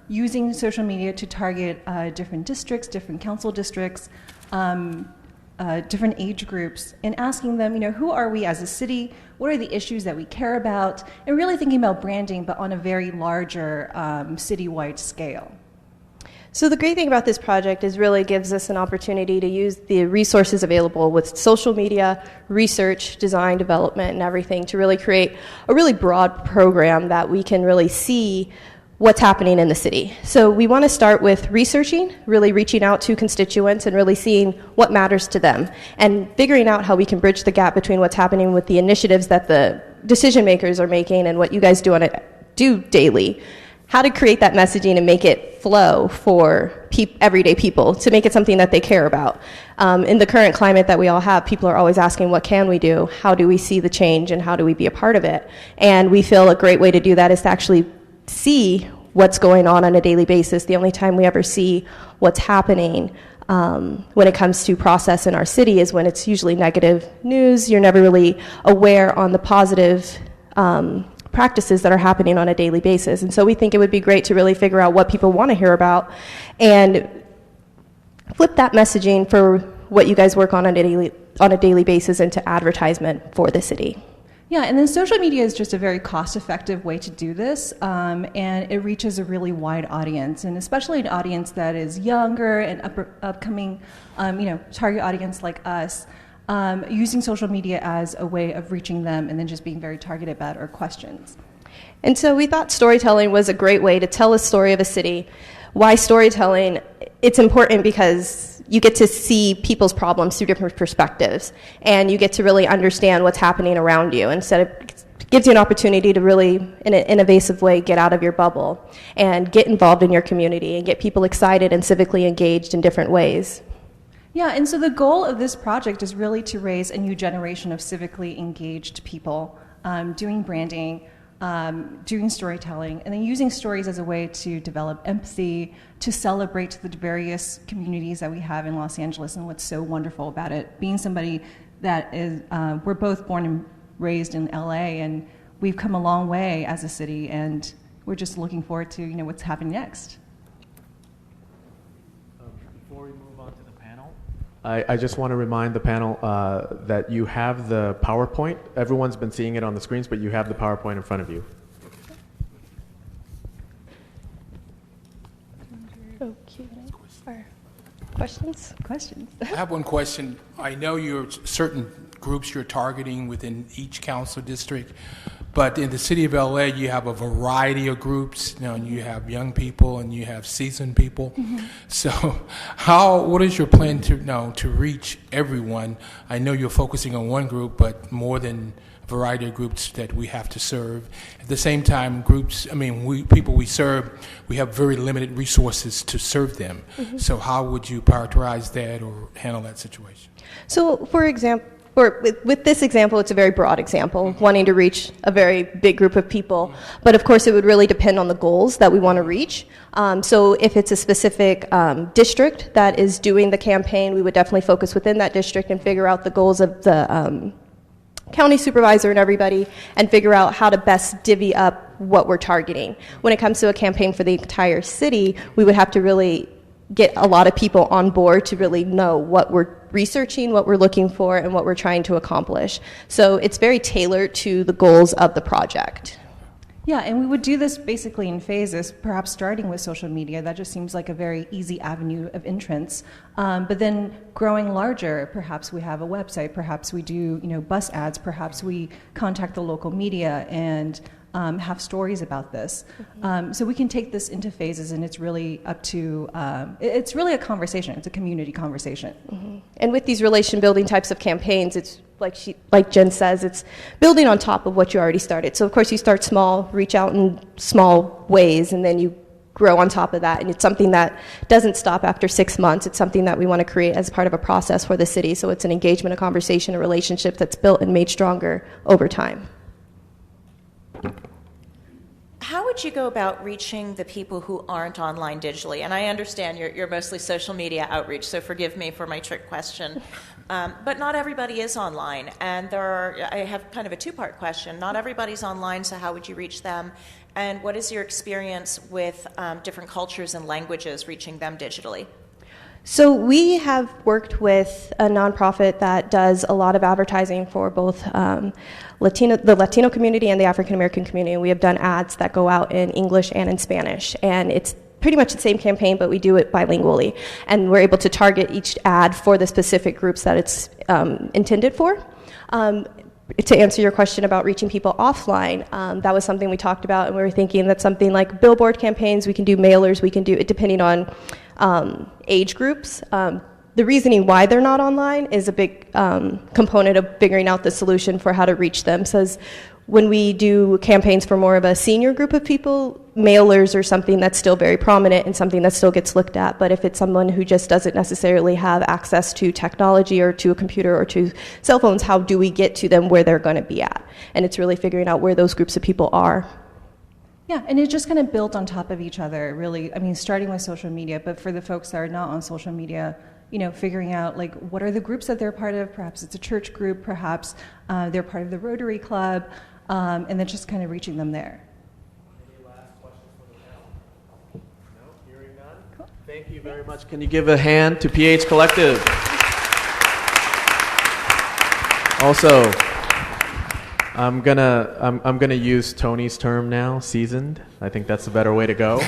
using social media to target different districts, different council districts, different age groups, and asking them, who are we as a city? What are the issues that we care about? And really thinking about branding, but on a very larger citywide scale. So the great thing about this project is really gives us an opportunity to use the resources available with social media, research, design, development, and everything to really create a really broad program that we can really see what's happening in the city. So we want to start with researching, really reaching out to constituents and really seeing what matters to them and figuring out how we can bridge the gap between what's happening with the initiatives that the decision makers are making and what you guys do daily. How to create that messaging and make it flow for everyday people, to make it something that they care about. In the current climate that we all have, people are always asking, what can we do? How do we see the change and how do we be a part of it? And we feel a great way to do that is to actually see what's going on a daily basis. The only time we ever see what's happening when it comes to process in our city is when it's usually negative news. You're never really aware on the positive practices that are happening on a daily basis. And so we think it would be great to really figure out what people want to hear about and flip that messaging for what you guys work on a daily basis into advertisement for the city. Yeah, and then social media is just a very cost-effective way to do this, and it reaches a really wide audience, and especially an audience that is younger and upcoming, target audience like us, using social media as a way of reaching them and then just being very targeted about our questions. And so we thought storytelling was a great way to tell a story of a city. Why storytelling? It's important because you get to see people's problems through different perspectives, and you get to really understand what's happening around you. Instead of gives you an opportunity to really, in an innovative way, get out of your bubble and get involved in your community and get people excited and civically engaged in different ways. Yeah, and so the goal of this project is really to raise a new generation of civically engaged people, doing branding, doing storytelling, and then using stories as a way to develop empathy, to celebrate the various communities that we have in Los Angeles and what's so wonderful about it. Being somebody that is, we're both born and raised in LA, and we've come a long way as a city, and we're just looking forward to what's happening next. Before we move on to the panel, I just want to remind the panel that you have the PowerPoint. Everyone's been seeing it on the screens, but you have the PowerPoint in front of you. Oh, Q&A. Questions? I have one question. I know you're certain groups you're targeting within each council district, but in the city of LA, you have a variety of groups. You have young people and you have seasoned people. Mm-hmm. So, what is your plan to reach everyone? I know you're focusing on one group, but more than a variety of groups that we have to serve. At the same time, people we serve, we have very limited resources to serve them. Mm-hmm. So, how would you prioritize that or handle that situation? So, for example, with this example, it's a very broad example, wanting to reach a very big group of people. But of course, it would really depend on the goals that we want to reach. So if it's a specific district that is doing the campaign, we would definitely focus within that district and figure out the goals of the county supervisor and everybody, and figure out how to best divvy up what we're targeting. When it comes to a campaign for the entire city, we would have to really get a lot of people on board to really know what we're researching, what we're looking for, and what we're trying to accomplish. So it's very tailored to the goals of the project. Yeah, and we would do this basically in phases, perhaps starting with social media. That just seems like a very easy avenue of entrance. But then growing larger, perhaps we have a website, perhaps we do bus ads, perhaps we contact the local media and have stories about this. Mm-hmm. So we can take this into phases, and it's really up to, it's really a conversation. It's a community conversation. Mm-hmm. And with these relation building types of campaigns, it's like Jen says, it's building on top of what you already started. So of course you start small, reach out in small ways, and then you grow on top of that. And it's something that doesn't stop after 6 months. It's something that we want to create as part of a process for the city. So it's an engagement, a conversation, a relationship that's built and made stronger over time. how would you go about reaching the people who aren't online digitally? And I understand you're mostly social media outreach, so forgive me for my trick question. But not everybody is online, and I have kind of a two-part question. Not everybody's online, so how would you reach them? And what is your experience with different cultures and languages reaching them digitally? So we have worked with a nonprofit that does a lot of advertising for both the Latino community and the African American community. And we have done ads that go out in English and in Spanish. And it's pretty much the same campaign, but we do it bilingually. And we're able to target each ad for the specific groups that it's intended for. To answer your question about reaching people offline, that was something we talked about, and we were thinking that something like billboard campaigns, we can do mailers, we can do it depending on age groups. The reasoning why they're not online is a big component of figuring out the solution for how to reach them. So when we do campaigns for more of a senior group of people, mailers are something that's still very prominent and something that still gets looked at. But if it's someone who just doesn't necessarily have access to technology or to a computer or to cell phones, how do we get to them where they're going to be at? And it's really figuring out where those groups of people are. Yeah, and it just kind of built on top of each other, really. I mean, starting with social media, but for the folks that are not on social media, figuring out like what are the groups that they're part of. Perhaps it's a church group, perhaps they're part of the Rotary Club, and then just kind of reaching them there. Any last questions from the panel? No, hearing none. Cool. Thank you very much. Can you give a hand to PH Collective? Also, I'm gonna use Tony's term now, seasoned. I think that's a better way to go.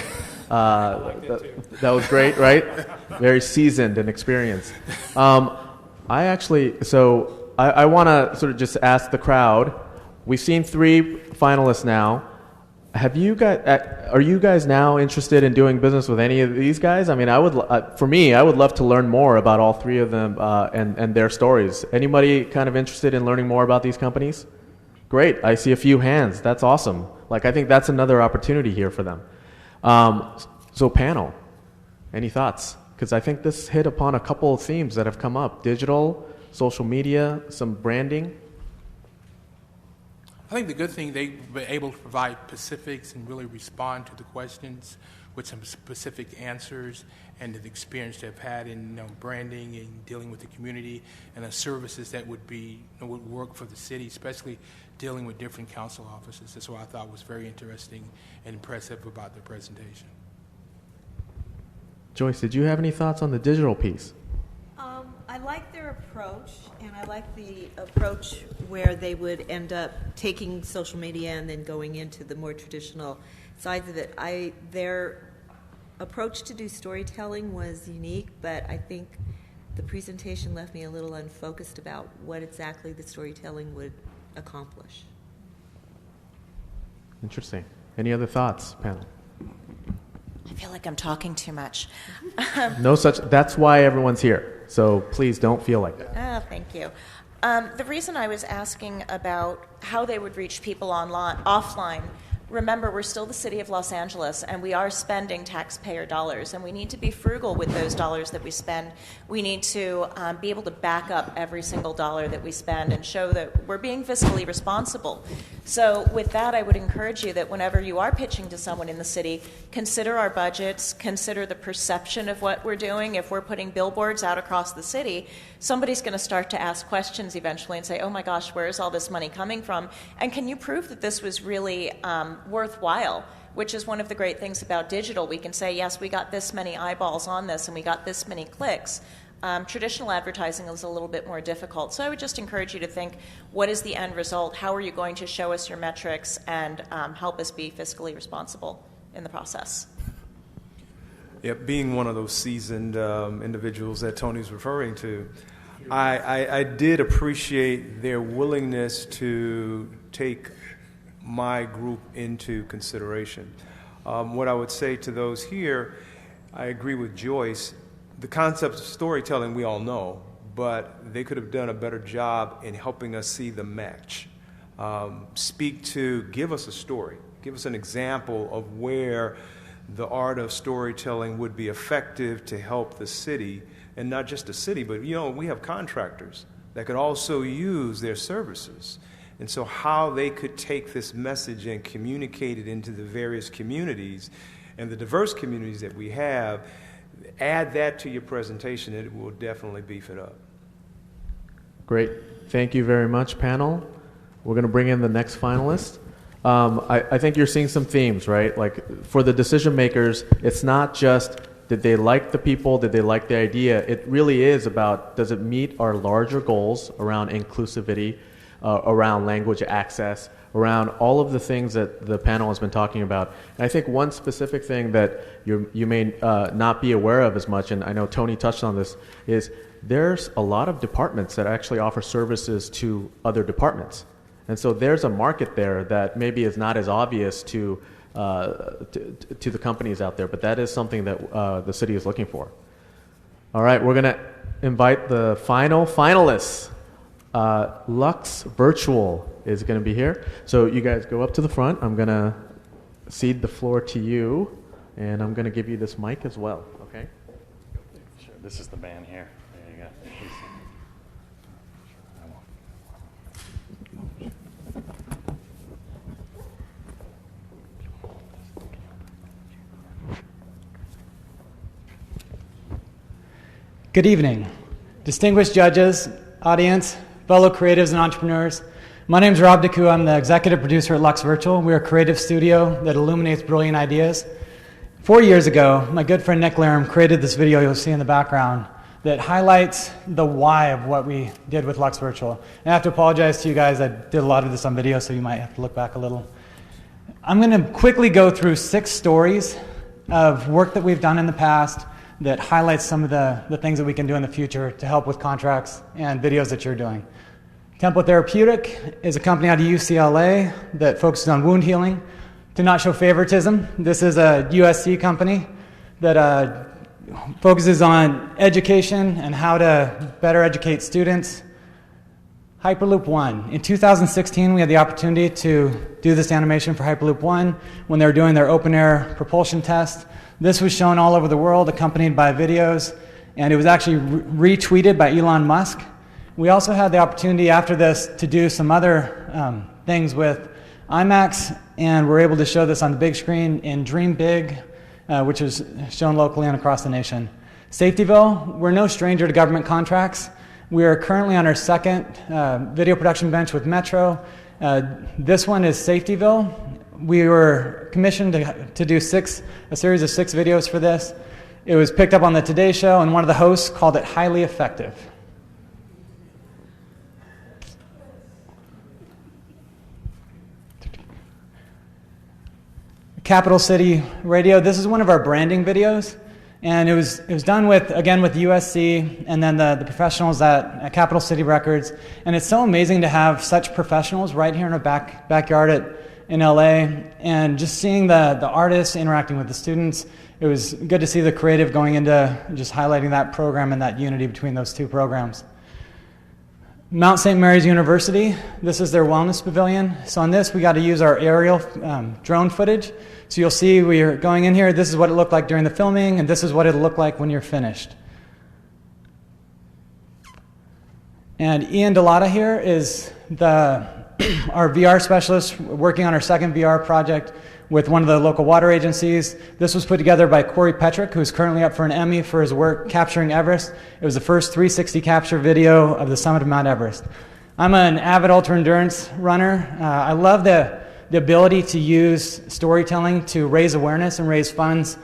That was great, right? Very seasoned and experienced. I want to sort of just ask the crowd. We've seen 3 finalists now. Are you guys now interested in doing business with any of these guys? I mean, I would love to learn more about all 3 of them and their stories. Anybody kind of interested in learning more about these companies? Great, I see a few hands. That's awesome. I think that's another opportunity here for them. So panel, any thoughts? Because I think this hit upon a couple of themes that have come up. Digital, social media, some branding. I think the good thing, they were able to provide specifics and really respond to the questions with some specific answers and the experience they've had in branding and dealing with the community and the services that would work for the city, especially dealing with different council offices. That's what I thought was very interesting and impressive about the presentation. Joyce, did you have any thoughts on the digital piece? I like their approach, and I like the approach where they would end up taking social media and then going into the more traditional sides of it. Their approach to do storytelling was unique, but I think the presentation left me a little unfocused about what exactly the storytelling would accomplish. Interesting. Any other thoughts, panel? I feel like I'm talking too much. That's why everyone's here. So please don't feel like that. Oh, thank you. The reason I was asking about how they would reach people offline, remember, we're still the city of Los Angeles, and we are spending taxpayer dollars, and we need to be frugal with those dollars that we spend. We need to be able to back up every single dollar that we spend and show that we're being fiscally responsible. So with that, I would encourage you that whenever you are pitching to someone in the city, consider our budgets, consider the perception of what we're doing. If we're putting billboards out across the city, somebody's going to start to ask questions eventually and say, oh my gosh, where is all this money coming from? And can you prove that this was really worthwhile? Which is one of the great things about digital. We can say, yes, we got this many eyeballs on this and we got this many clicks. Traditional advertising is a little bit more difficult. So I would just encourage you to think, what is the end result? How are you going to show us your metrics and help us be fiscally responsible in the process? Yeah, being one of those seasoned individuals that Tony's referring to, I did appreciate their willingness to take my group into consideration. What I would say to those here, I agree with Joyce. The concept of storytelling we all know, but they could have done a better job in helping us see the match. Give us a story. Give us an example of where the art of storytelling would be effective to help the city, and not just the city, but we have contractors that could also use their services. And so how they could take this message and communicate it into the various communities and the diverse communities that we have, add that to your presentation, it will definitely beef it up. Great. Thank you very much, panel. We're going to bring in the next finalist. I think you're seeing some themes, right? Like for the decision makers, it's not just did they like the people, did they like the idea? It really is about, does it meet our larger goals around inclusivity, around language access, around all of the things that the panel has been talking about. And I think one specific thing that you may not be aware of as much, and I know Tony touched on this, is there's a lot of departments that actually offer services to other departments. And so there's a market there that maybe is not as obvious to the companies out there, but that is something that the city is looking for. All right, we're going to invite the final finalists. Lux Virtual is going to be here. So you guys go up to the front. I'm going to cede the floor to you, and I'm going to give you this mic as well, okay? Sure, this is the band here. There you go. Good evening, distinguished judges, audience, fellow creatives and entrepreneurs. My name is Rob DeCou. I'm the executive producer at Lux Virtual. We're a creative studio that illuminates brilliant ideas. 4 years ago, my good friend Nick Laram created this video you'll see in the background that highlights the why of what we did with Lux Virtual. And I have to apologize to you guys. I did a lot of this on video, so you might have to look back a little. I'm going to quickly go through 6 stories of work that we've done in the past that highlights some of the things that we can do in the future to help with contracts and videos that you're doing. Temple Therapeutic is a company out of UCLA that focuses on wound healing. To not show favoritism, this is a USC company that focuses on education and how to better educate students. Hyperloop One. In 2016, we had the opportunity to do this animation for Hyperloop One when they were doing their open-air propulsion test. This was shown all over the world, accompanied by videos, and it was actually retweeted by Elon Musk. We also had the opportunity after this to do some other things with IMAX, and we're able to show this on the big screen in Dream Big, which is shown locally and across the nation. Safetyville, we're no stranger to government contracts. We are currently on our second video production bench with Metro. This one is Safetyville. We were commissioned to do a series of 6 videos for this. It was picked up on the Today Show, and one of the hosts called it highly effective. Capital City Radio. This is one of our branding videos, and it was done with USC and then the professionals at Capital City Records. And it's so amazing to have such professionals right here in our backyard in LA, and just seeing the artists interacting with the students. It was good to see the creative going into just highlighting that program and that unity between those 2 programs. Mount St. Mary's University, this is their wellness pavilion. So on this, we got to use our aerial drone footage. So you'll see we are going in here, this is what it looked like during the filming, and this is what it'll look like when you're finished. And Ian Delata here is our VR specialist working on our second VR project with one of the local water agencies. This was put together by Corey Petrick, who's currently up for an Emmy for his work capturing Everest. It was the first 360 capture video of the summit of Mount Everest. I'm an avid ultra-endurance runner. I love the ability to use storytelling to raise awareness and raise funds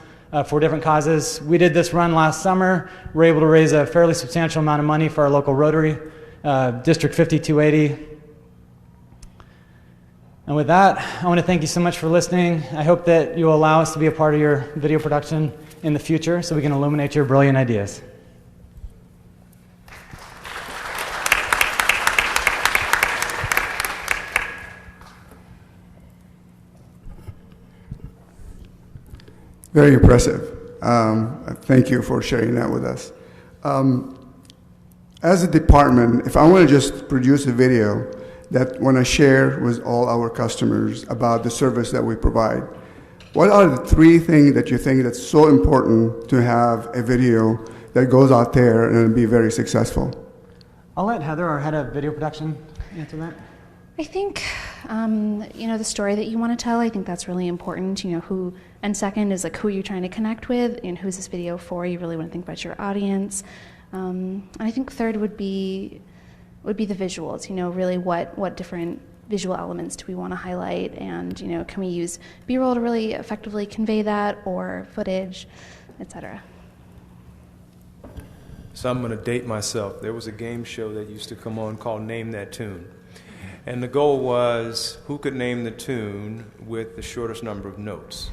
for different causes. We did this run last summer. We were able to raise a fairly substantial amount of money for our local Rotary, District 5280. And with that, I want to thank you so much for listening. I hope that you will allow us to be a part of your video production in the future so we can illuminate your brilliant ideas. Very impressive. Thank you for sharing that with us. As a department, if I want to just produce a video that want to share with all our customers about the service that we provide, what are the 3 things that you think that's so important to have a video that goes out there and be very successful? I'll let Heather, our head of video production, answer that. I think, the story that you want to tell, I think that's really important, who, and second is like who you're trying to connect with and who's this video for. You really want to think about your audience. And I think third would be the visuals, really what different visual elements do we want to highlight, and, can we use B-roll to really effectively convey that, or footage, etc. So I'm going to date myself. There was a game show that used to come on called Name That Tune. And the goal was who could name the tune with the shortest number of notes.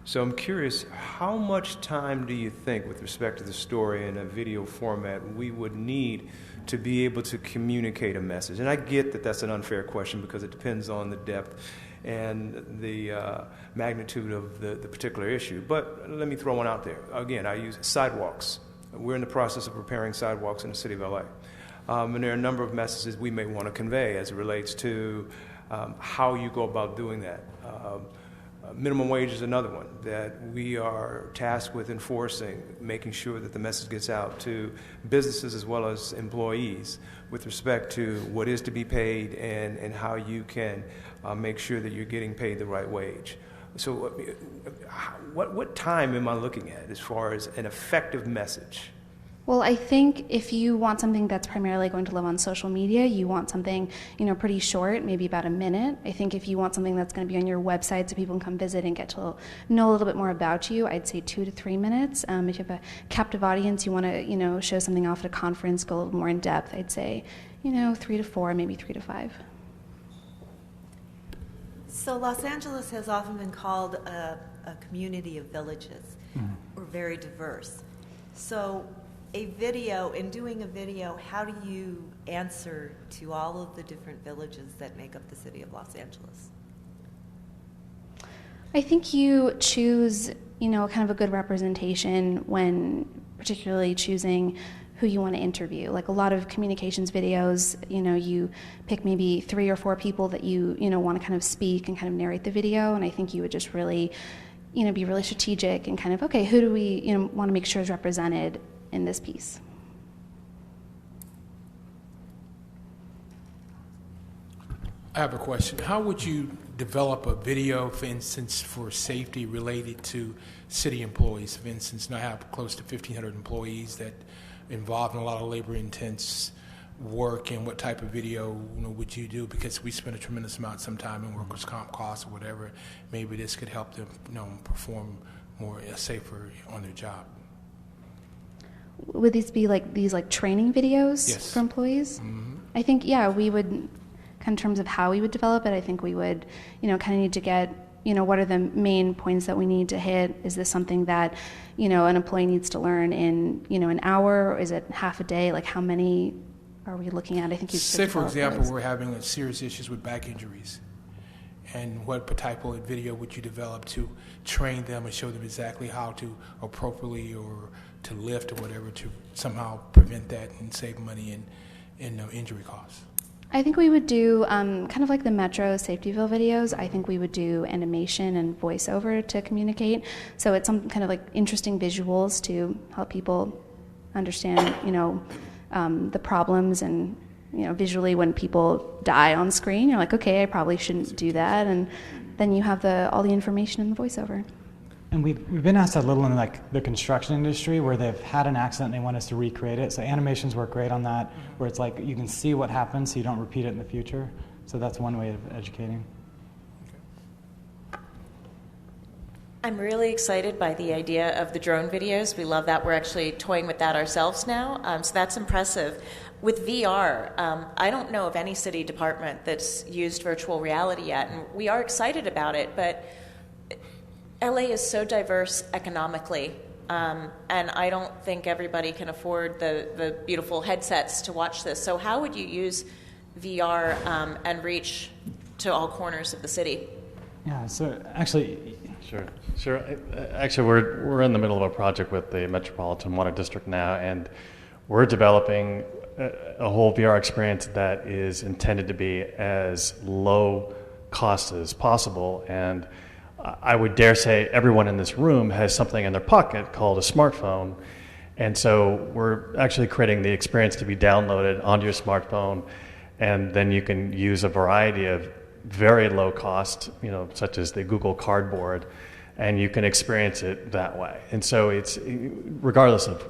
So I'm curious, how much time do you think, with respect to the story in a video format, we would need to be able to communicate a message? And I get that that's an unfair question because it depends on the depth and the magnitude of the particular issue. But let me throw one out there. Again, I use sidewalks. We're in the process of repairing sidewalks in the city of LA. And there are a number of messages we may want to convey as it relates to how you go about doing that. Minimum wage is another one that we are tasked with enforcing, making sure that the message gets out to businesses as well as employees with respect to what is to be paid and how you can make sure that you're getting paid the right wage. So what time am I looking at as far as an effective message? Well, I think if you want something that's primarily going to live on social media, you want something, pretty short, maybe about a minute. I think if you want something that's going to be on your website so people can come visit and get to know a little bit more about you, I'd say 2 to 3 minutes. If you have a captive audience, you want to, show something off at a conference, go a little more in depth, I'd say, 3 to 4, maybe 3 to 5. So Los Angeles has often been called a community of villages. We're very diverse. So in doing a video, how do you answer to all of the different villages that make up the city of Los Angeles? I think you choose, kind of a good representation when particularly choosing who you want to interview. Like a lot of communications videos, you pick maybe 3 or 4 people that you want to kind of speak and kind of narrate the video, and I think you would just really, be really strategic and kind of, okay, who do we, want to make sure is represented in this piece. I have a question. How would you develop a video, for instance, for safety related to city employees? For instance, I have close to 1,500 employees that are involved in a lot of labor-intense work, and what type of video would you do? Because we spend a tremendous amount of time in workers' comp costs or whatever. Maybe this could help them perform more safer on their job. Would these be these training videos Yes. for employees? Mm-hmm. I think, we would, in terms of how we would develop it, I think we would, kind of need to get, what are the main points that we need to hit? Is this something that, an employee needs to learn in, an hour? Or is it half a day? Like how many are we looking at? I think you Say, for example, we're having serious issues with back injuries. And what type of video would you develop to train them and show them exactly how to appropriately or to lift or whatever to somehow prevent that and save money in injury costs? I think we would do kind of like the Metro Safetyville videos. I think we would do animation and voiceover to communicate. So it's some kind of interesting visuals to help people understand, the problems, and visually when people die on screen, you're like, okay, I probably shouldn't do that, and then you have all the information in the voiceover. And we've been asked a little in the construction industry where they've had an accident and they want us to recreate it. So animations work great on that, where it's like you can see what happens so you don't repeat it in the future. So that's one way of educating. I'm really excited by the idea of the drone videos. We love that. We're actually toying with that ourselves now, so that's impressive. With VR, I don't know of any city department that's used virtual reality yet, and we are excited about it, but LA is so diverse economically, and I don't think everybody can afford the beautiful headsets to watch this. So how would you use VR and reach to all corners of the city? Yeah, so actually... Sure. Actually, we're in the middle of a project with the Metropolitan Water District now, and we're developing a whole VR experience that is intended to be as low cost as possible. And I would dare say everyone in this room has something in their pocket called a smartphone. And so we're actually creating the experience to be downloaded onto your smartphone, and then you can use a variety of very low cost, such as the Google Cardboard, and you can experience it that way. And so it's, regardless of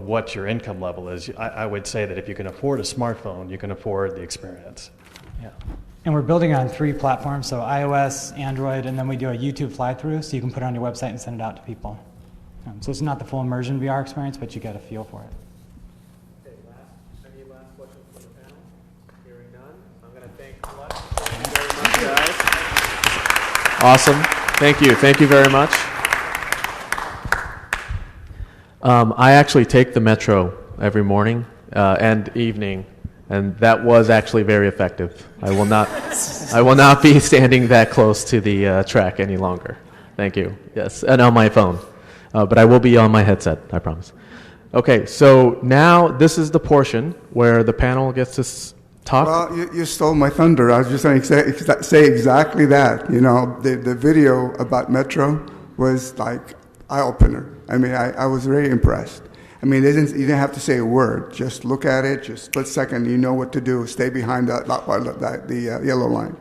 what your income level is, I would say that if you can afford a smartphone, you can afford the experience. Yeah. And we're building on 3 platforms, so iOS, Android, and then we do a YouTube fly-through, so you can put it on your website and send it out to people. So it's not the full immersion VR experience, but you get a feel for it. Okay, any last questions from the panel? Hearing none, I'm going to thank you very much, guys. Awesome. Thank you. Thank you very much. I actually take the Metro every morning and evening, and that was actually very effective. I will not be standing that close to the track any longer. Thank you. Yes, and on my phone. But I will be on my headset, I promise. Okay, so now this is the portion where the panel gets to talk. Well, you stole my thunder. I was just going to say exactly that. The video about Metro was like eye-opener. I mean, I was very impressed. I mean, you didn't have to say a word. Just look at it, just split second, you know what to do. Stay behind the yellow line.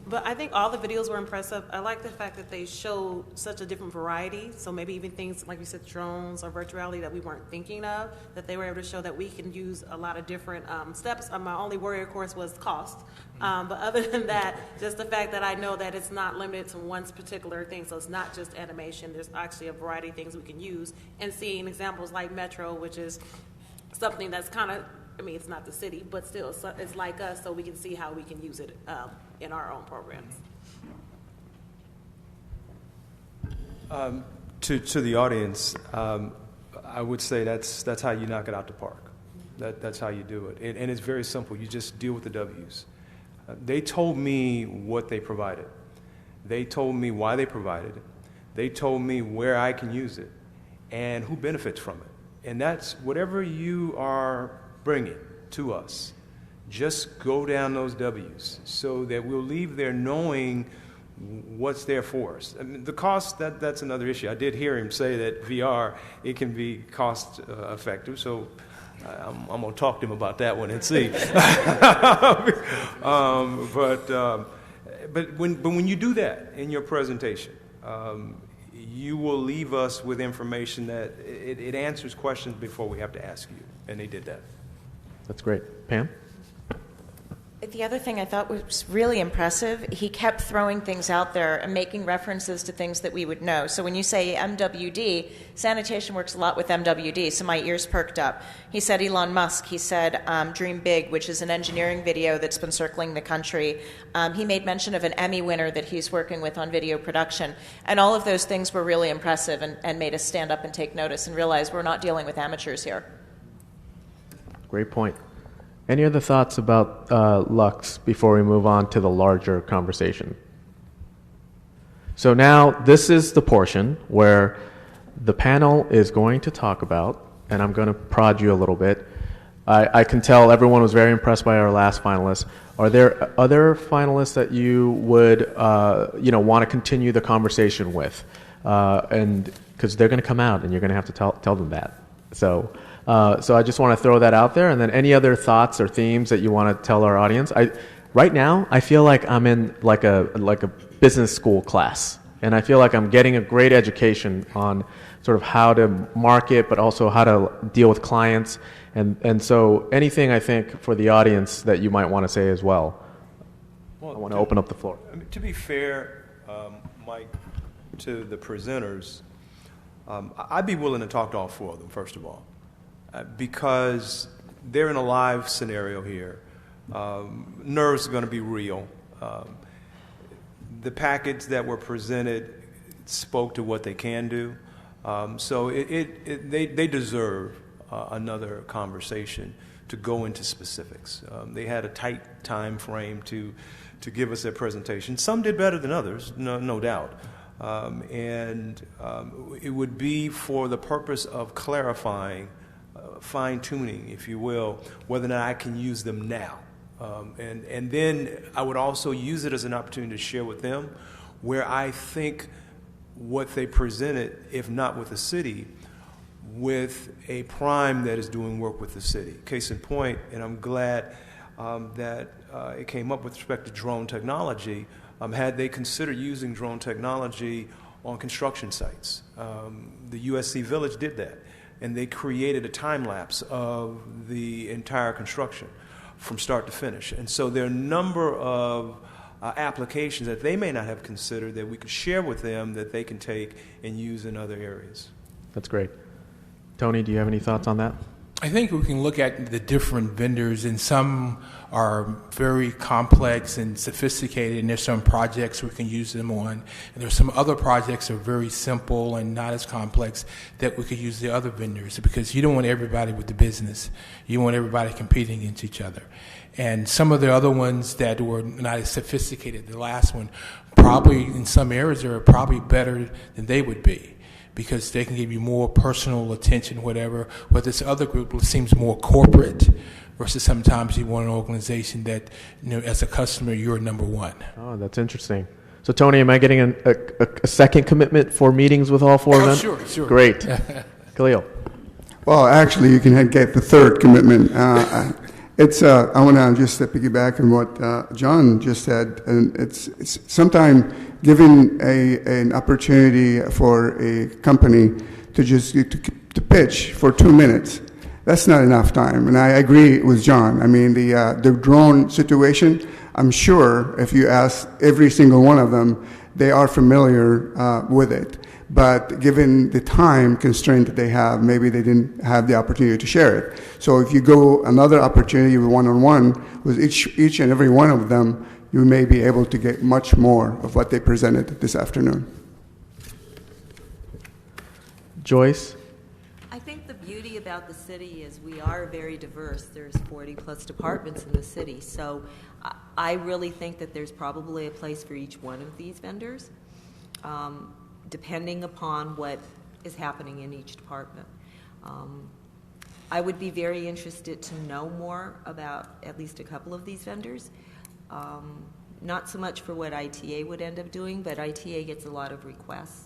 But I think all the videos were impressive. I like the fact that they showed such a different variety. So maybe even things like you said, drones or virtuality that we weren't thinking of, that they were able to show that we can use a lot of different steps. My only worry, of course, was cost. But other than that, just the fact that I know that it's not limited to one particular thing. So it's not just animation. There's actually a variety of things we can use. And seeing examples like Metro, which is something that's kind of, it's not the city, but still, it's like us, so we can see how we can use it in our own programs. To the audience, I would say that's how you knock it out the park. That's how you do it. And it's very simple. You just deal with the W's. They told me what they provided. They told me why they provided it. They told me where I can use it and who benefits from it. And that's whatever you are bringing to us. Just go down those W's so that we'll leave there knowing what's there for us. I mean, the cost, that's another issue. I did hear him say that VR, it can be cost effective, so I'm going to talk to him about that one and see. But when you do that in your presentation, you will leave us with information that it answers questions before we have to ask you, and they did that. That's great. Pam? The other thing I thought was really impressive, he kept throwing things out there and making references to things that we would know. So when you say MWD, sanitation works a lot with MWD, so my ears perked up. He said Elon Musk. He said Dream Big, which is an engineering video that's been circling the country. He made mention of an Emmy winner that he's working with on video production. And all of those things were really impressive and made us stand up and take notice and realize we're not dealing with amateurs here. Great point. Any other thoughts about Lux before we move on to the larger conversation? So now this is the portion where the panel is going to talk about, and I'm going to prod you a little bit. I can tell everyone was very impressed by our last finalist. Are there other finalists that you would want to continue the conversation with? And because they're going to come out, and you're going to have to tell them that. So I just want to throw that out there. And then any other thoughts or themes that you want to tell our audience? Right now, I feel like I'm in like a business school class, and I feel like I'm getting a great education on sort of how to market, but also how to deal with clients. And so anything I think for the audience that you might want to say as well. I want to open up the floor. To be fair, Mike, to the presenters, I'd be willing to talk to all four of them, first of all. Because they're in a live scenario here. Nerves are going to be real. The package that were presented spoke to what they can do. So they deserve another conversation to go into specifics. They had a tight time frame to give us their presentation. Some did better than others, no doubt. And it would be for the purpose of clarifying, fine-tuning, if you will, whether or not I can use them now. And then I would also use it as an opportunity to share with them where I think what they presented, if not with the city, with a prime that is doing work with the city. Case in point, and I'm glad that it came up with respect to drone technology. Had they considered using drone technology on construction sites? The USC Village did that, and they created a time lapse of the entire construction from start to finish. And so there are a number of applications that they may not have considered that we could share with them that they can take and use in other areas. That's great. Tony, do you have any thoughts on that? I think we can look at the different vendors, and some are very complex and sophisticated, and there's some projects we can use them on, and there's some other projects that are very simple and not as complex that we could use the other vendors, because you don't want everybody with the business. You want everybody competing against each other. And some of the other ones that were not as sophisticated, the last one, probably in some areas are probably better than they would be, because they can give you more personal attention, whatever. But this other group seems more corporate, versus sometimes you want an organization that, as a customer, you're number one. Oh, that's interesting. So, Tony, am I getting a second commitment for meetings with all four of them? Sure. Great. Khalil. Well, actually, you can get the third commitment. I want to just piggyback on what John just said, and it's sometimes giving an opportunity for a company to just to pitch for 2 minutes. That's not enough time, and I agree with John. I mean, the drone situation, I'm sure if you ask every single one of them, they are familiar with it. But given the time constraint that they have, maybe they didn't have the opportunity to share it. So if you go another opportunity with one-on-one with each and every one of them, you may be able to get much more of what they presented this afternoon. Joyce? I think the beauty about the city is we are very diverse. There's 40 plus departments in the city. So I really think that there's probably a place for each one of these vendors, depending upon what is happening in each department. I would be very interested to know more about at least a couple of these vendors. Not so much for what ITA would end up doing, but ITA gets a lot of requests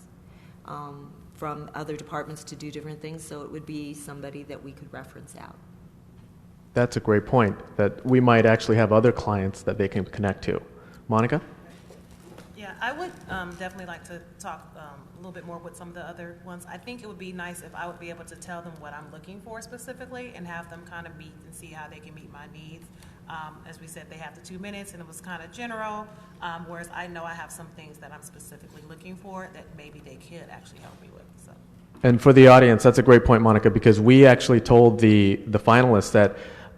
from other departments to do different things, so it would be somebody that we could reference out. That's a great point, that we might actually have other clients that they can connect to. Monica? Yeah, I would definitely like to talk a little bit more with some of the other ones. I think it would be nice if I would be able to tell them what I'm looking for specifically and have them kind of meet and see how they can meet my needs. As we said, they have the 2 minutes and it was kind of general, whereas I know I have some things that I'm specifically looking for that maybe they could actually help me with. So. And for the audience, that's a great point, Monica, because we actually told the finalists that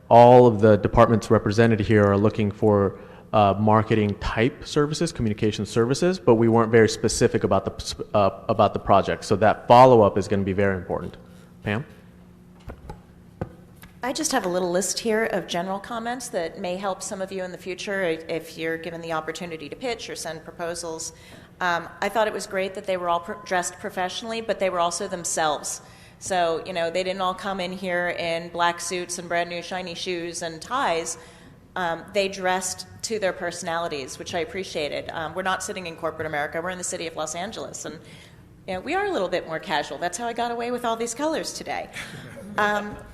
all of the departments represented here are looking for marketing type services, communication services, but we weren't very specific about the project. So that follow-up is going to be very important. Pam? I just have a little list here of general comments that may help some of you in the future if you're given the opportunity to pitch or send proposals. I thought it was great that they were all dressed professionally, but they were also themselves. So, they didn't all come in here in black suits and brand new shiny shoes and ties. They dressed to their personalities, which I appreciated. We're not sitting in corporate America. We're in the city of Los Angeles. And we are a little bit more casual. That's how I got away with all these colors today.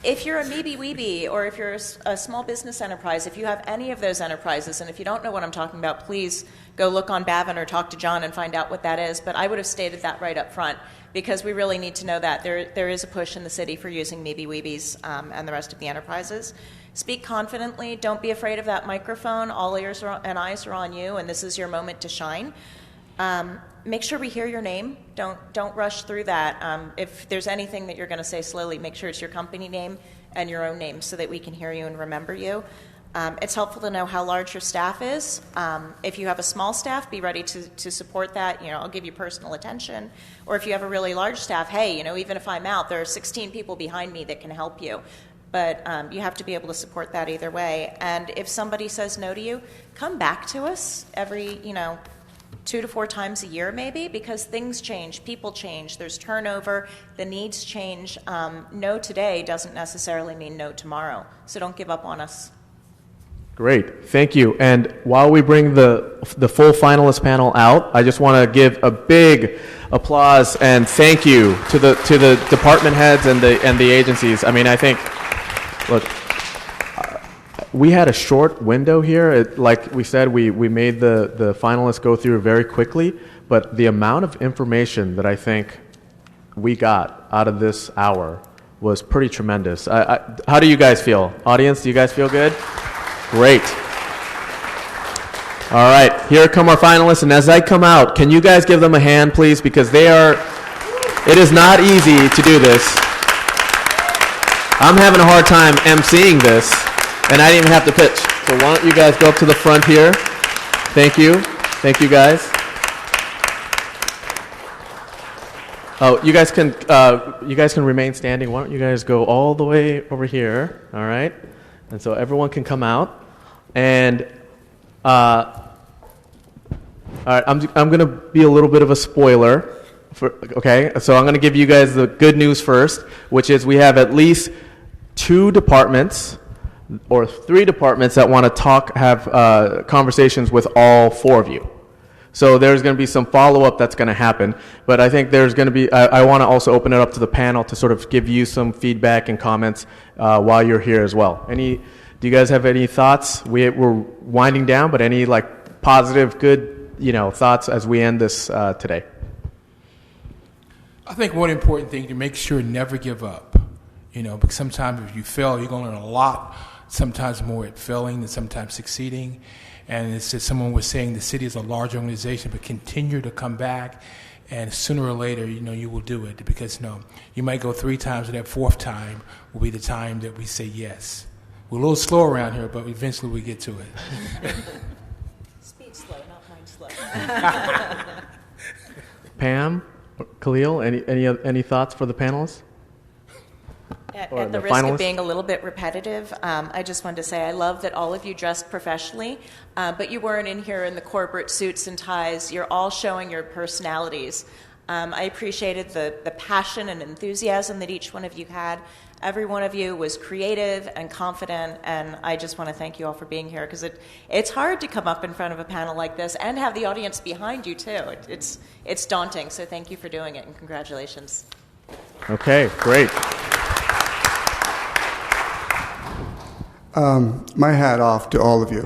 If you're a Meeby Weeby or if you're a small business enterprise, if you have any of those enterprises, and if you don't know what I'm talking about, please go look on Bavin or talk to John and find out what that is. But I would have stated that right up front because we really need to know that. There is a push in the city for using Meeby Weebies and the rest of the enterprises. Speak confidently. Don't be afraid of that microphone. All ears and eyes are on you, and this is your moment to shine. Make sure we hear your name. Don't rush through that. If there's anything that you're going to say slowly, make sure it's your company name and your own name so that we can hear you and remember you. It's helpful to know how large your staff is. If you have a small staff, be ready to support that. I'll give you personal attention. Or if you have a really large staff, hey, even if I'm out, there are 16 people behind me that can help you. But you have to be able to support that either way. And if somebody says no to you, come back to us every, 2 to 4 times a year maybe, because things change, people change, there's turnover, the needs change. No today doesn't necessarily mean no tomorrow. So don't give up on us. Great, thank you. And while we bring the full finalist panel out, I just want to give a big applause and thank you to the department heads and the agencies. I mean, I think, look, we had a short window here. Like we said, we made the finalists go through very quickly, but the amount of information that I think we got out of this hour was pretty tremendous. How do you guys feel? Audience, do you guys feel good? Great. All right, here come our finalists, and as they come out, can you guys give them a hand, please? Because it is not easy to do this. I'm having a hard time emceeing this, and I didn't even have to pitch. So why don't you guys go up to the front here? Thank you. Thank you, guys. Oh, you guys can remain standing. Why don't you guys go all the way over here? All right, and so everyone can come out. And all right, I'm going to be a little bit of a spoiler. Okay, so I'm going to give you guys the good news first, which is we have at least 2 departments or 3 departments that want to have conversations with all 4 of you. So there's going to be some follow-up that's going to happen, but I think there's going to be, I want to also open it up to the panel to sort of give you some feedback and comments while you're here as well. Do you guys have any thoughts? We're winding down, but any like positive, good, thoughts as we end this today? I think one important thing to make sure never give up. Because sometimes if you fail, you're going to learn a lot. Sometimes more at failing than sometimes succeeding. And it's just someone was saying the city is a large organization, but continue to come back, and sooner or later, you will do it. Because you might go 3 times, and that 4th time will be the time that we say yes. We're a little slow around here, but eventually we get to it. Speed slow, not mind slow. Pam, Khalil, any thoughts for the panelists? At the risk of being a little bit repetitive, I just wanted to say I love that all of you dressed professionally, but you weren't in here in the corporate suits and ties. You're all showing your personalities. I appreciated the passion and enthusiasm that each one of you had. Every one of you was creative and confident, and I just want to thank you all for being here, because it's hard to come up in front of a panel like this and have the audience behind you, too. It's daunting, so thank you for doing it, and congratulations. Okay, great. My hat off to all of you.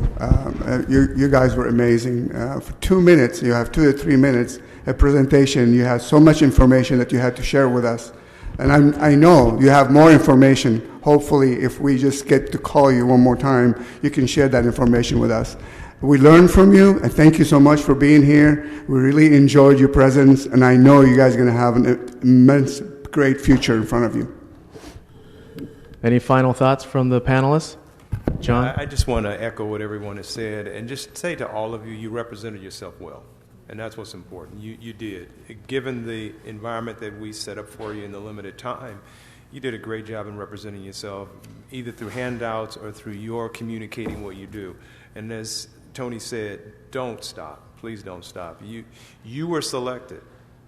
You guys were amazing. For 2 minutes, you have 2 to 3 minutes, a presentation. You had so much information that you had to share with us. And I know you have more information. Hopefully, if we just get to call you one more time, you can share that information with us. We learned from you, and thank you so much for being here. We really enjoyed your presence, and I know you guys are going to have an immense, great future in front of you. Any final thoughts from the panelists? John? I just want to echo what everyone has said and just say to all of you, you represented yourself well. And that's what's important. You did. Given the environment that we set up for you in the limited time, you did a great job in representing yourself, either through handouts or through your communicating what you do. And as Tony said, don't stop. Please don't stop. You were selected.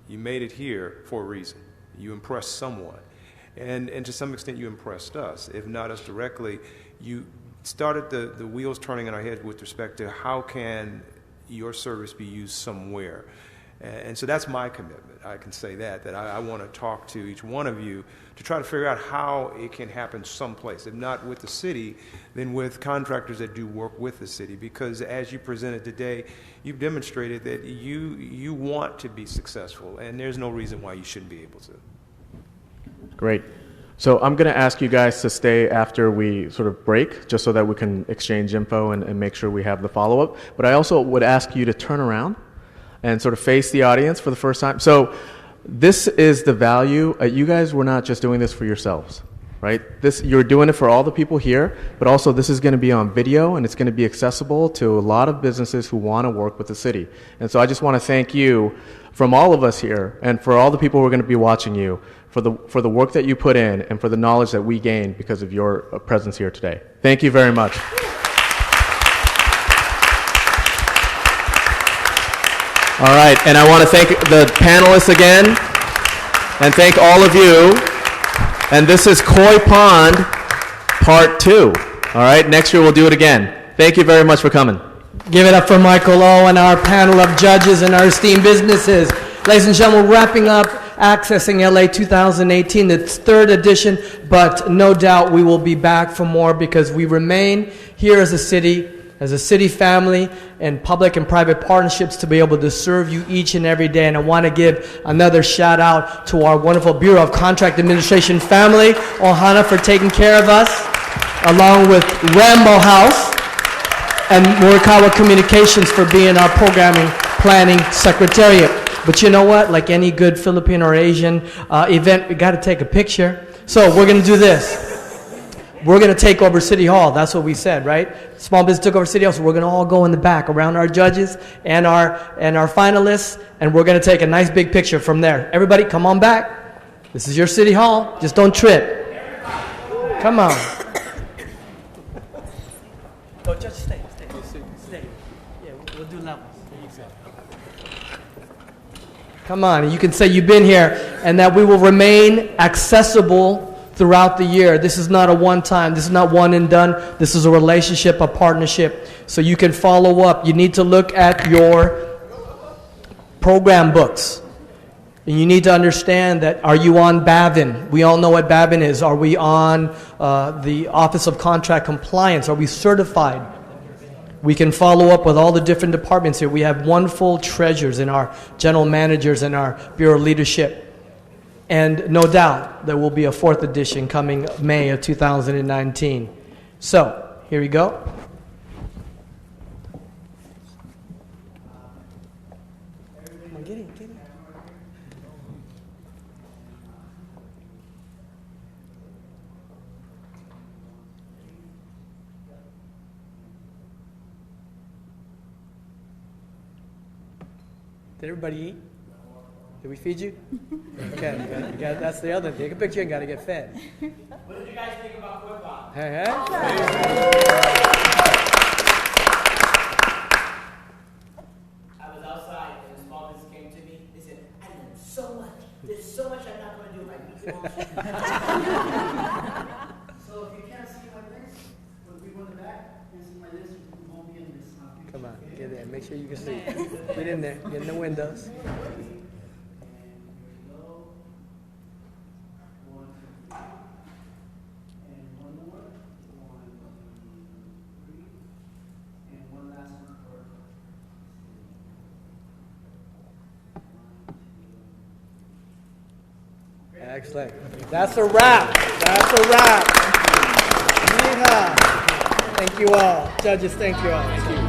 You made it here for a reason. You impressed someone. And to some extent, you impressed us. If not us directly, you started the wheels turning in our head with respect to how can your service be used somewhere. And so that's my commitment. I can say that I want to talk to each one of you to try to figure out how it can happen someplace. If not with the city, then with contractors that do work with the city. Because as you presented today, you've demonstrated that you want to be successful, and there's no reason why you shouldn't be able to. Great. So I'm going to ask you guys to stay after we sort of break, just so that we can exchange info and make sure we have the follow-up. But I also would ask you to turn around and sort of face the audience for the first time. So this is the value. You guys were not just doing this for yourselves, right? You're doing it for all the people here, but also this is going to be on video, and it's going to be accessible to a lot of businesses who want to work with the city. And so I just want to thank you from all of us here, and for all the people who are going to be watching you, for the work that you put in and for the knowledge that we gained because of your presence here today. Thank you very much. All right, and I want to thank the panelists again, and thank all of you. And this is Koi Pond Part 2. All right, next year we'll do it again. Thank you very much for coming. Give it up for Michael O and our panel of judges and our esteemed businesses. Ladies and gentlemen, we're wrapping up Accessing LA 2018, its third edition, but no doubt we will be back for more because we remain here as a city family, and public and private partnerships to be able to serve you each and every day. And I want to give another shout out to our wonderful Bureau of Contract Administration family, Ohana, for taking care of us, along with Rambo House and Murakawa Communications for being our programming planning secretariat. But you know what? Like any good Filipino or Asian event, we got to take a picture. So we're going to do this. We're going to take over City Hall. That's what we said, right? Small business took over City Hall, so we're going to all go in the back around our judges and our finalists, and we're going to take a nice big picture from there. Everybody, come on back. This is your City Hall. Just don't trip. Come on. Oh, just stay. Yeah, we'll do levels. Come on, you can say you've been here, and that we will remain accessible throughout the year. This is not a one-time. This is not one and done. This is a relationship, a partnership. So you can follow up. You need to look at your program books. And you need to understand that, are you on BAVIN? We all know what BAVIN is. Are we on the Office of Contract Compliance? Are we certified? We can follow up with all the different departments here. We have wonderful treasurers in our general managers and our bureau leadership. And no doubt there will be a fourth edition coming May of 2019. So, here we go. Get in. Did everybody eat? Did we feed you? Okay, that's the other thing. Take a picture and got to get fed. What did you guys think about Corp? Hey. I was outside and a small business came to me. They said, I learned so much. There's so much I'm not going to do if I meet you all. So if you can't see my list, when we go in the back, you can see my list, you won't be in this. Come on, get in. Make sure you can see. Get in there. Get in the windows. Excellent. That's a wrap. Yeehaw. Thank you all. Judges, thank you all. Thank you.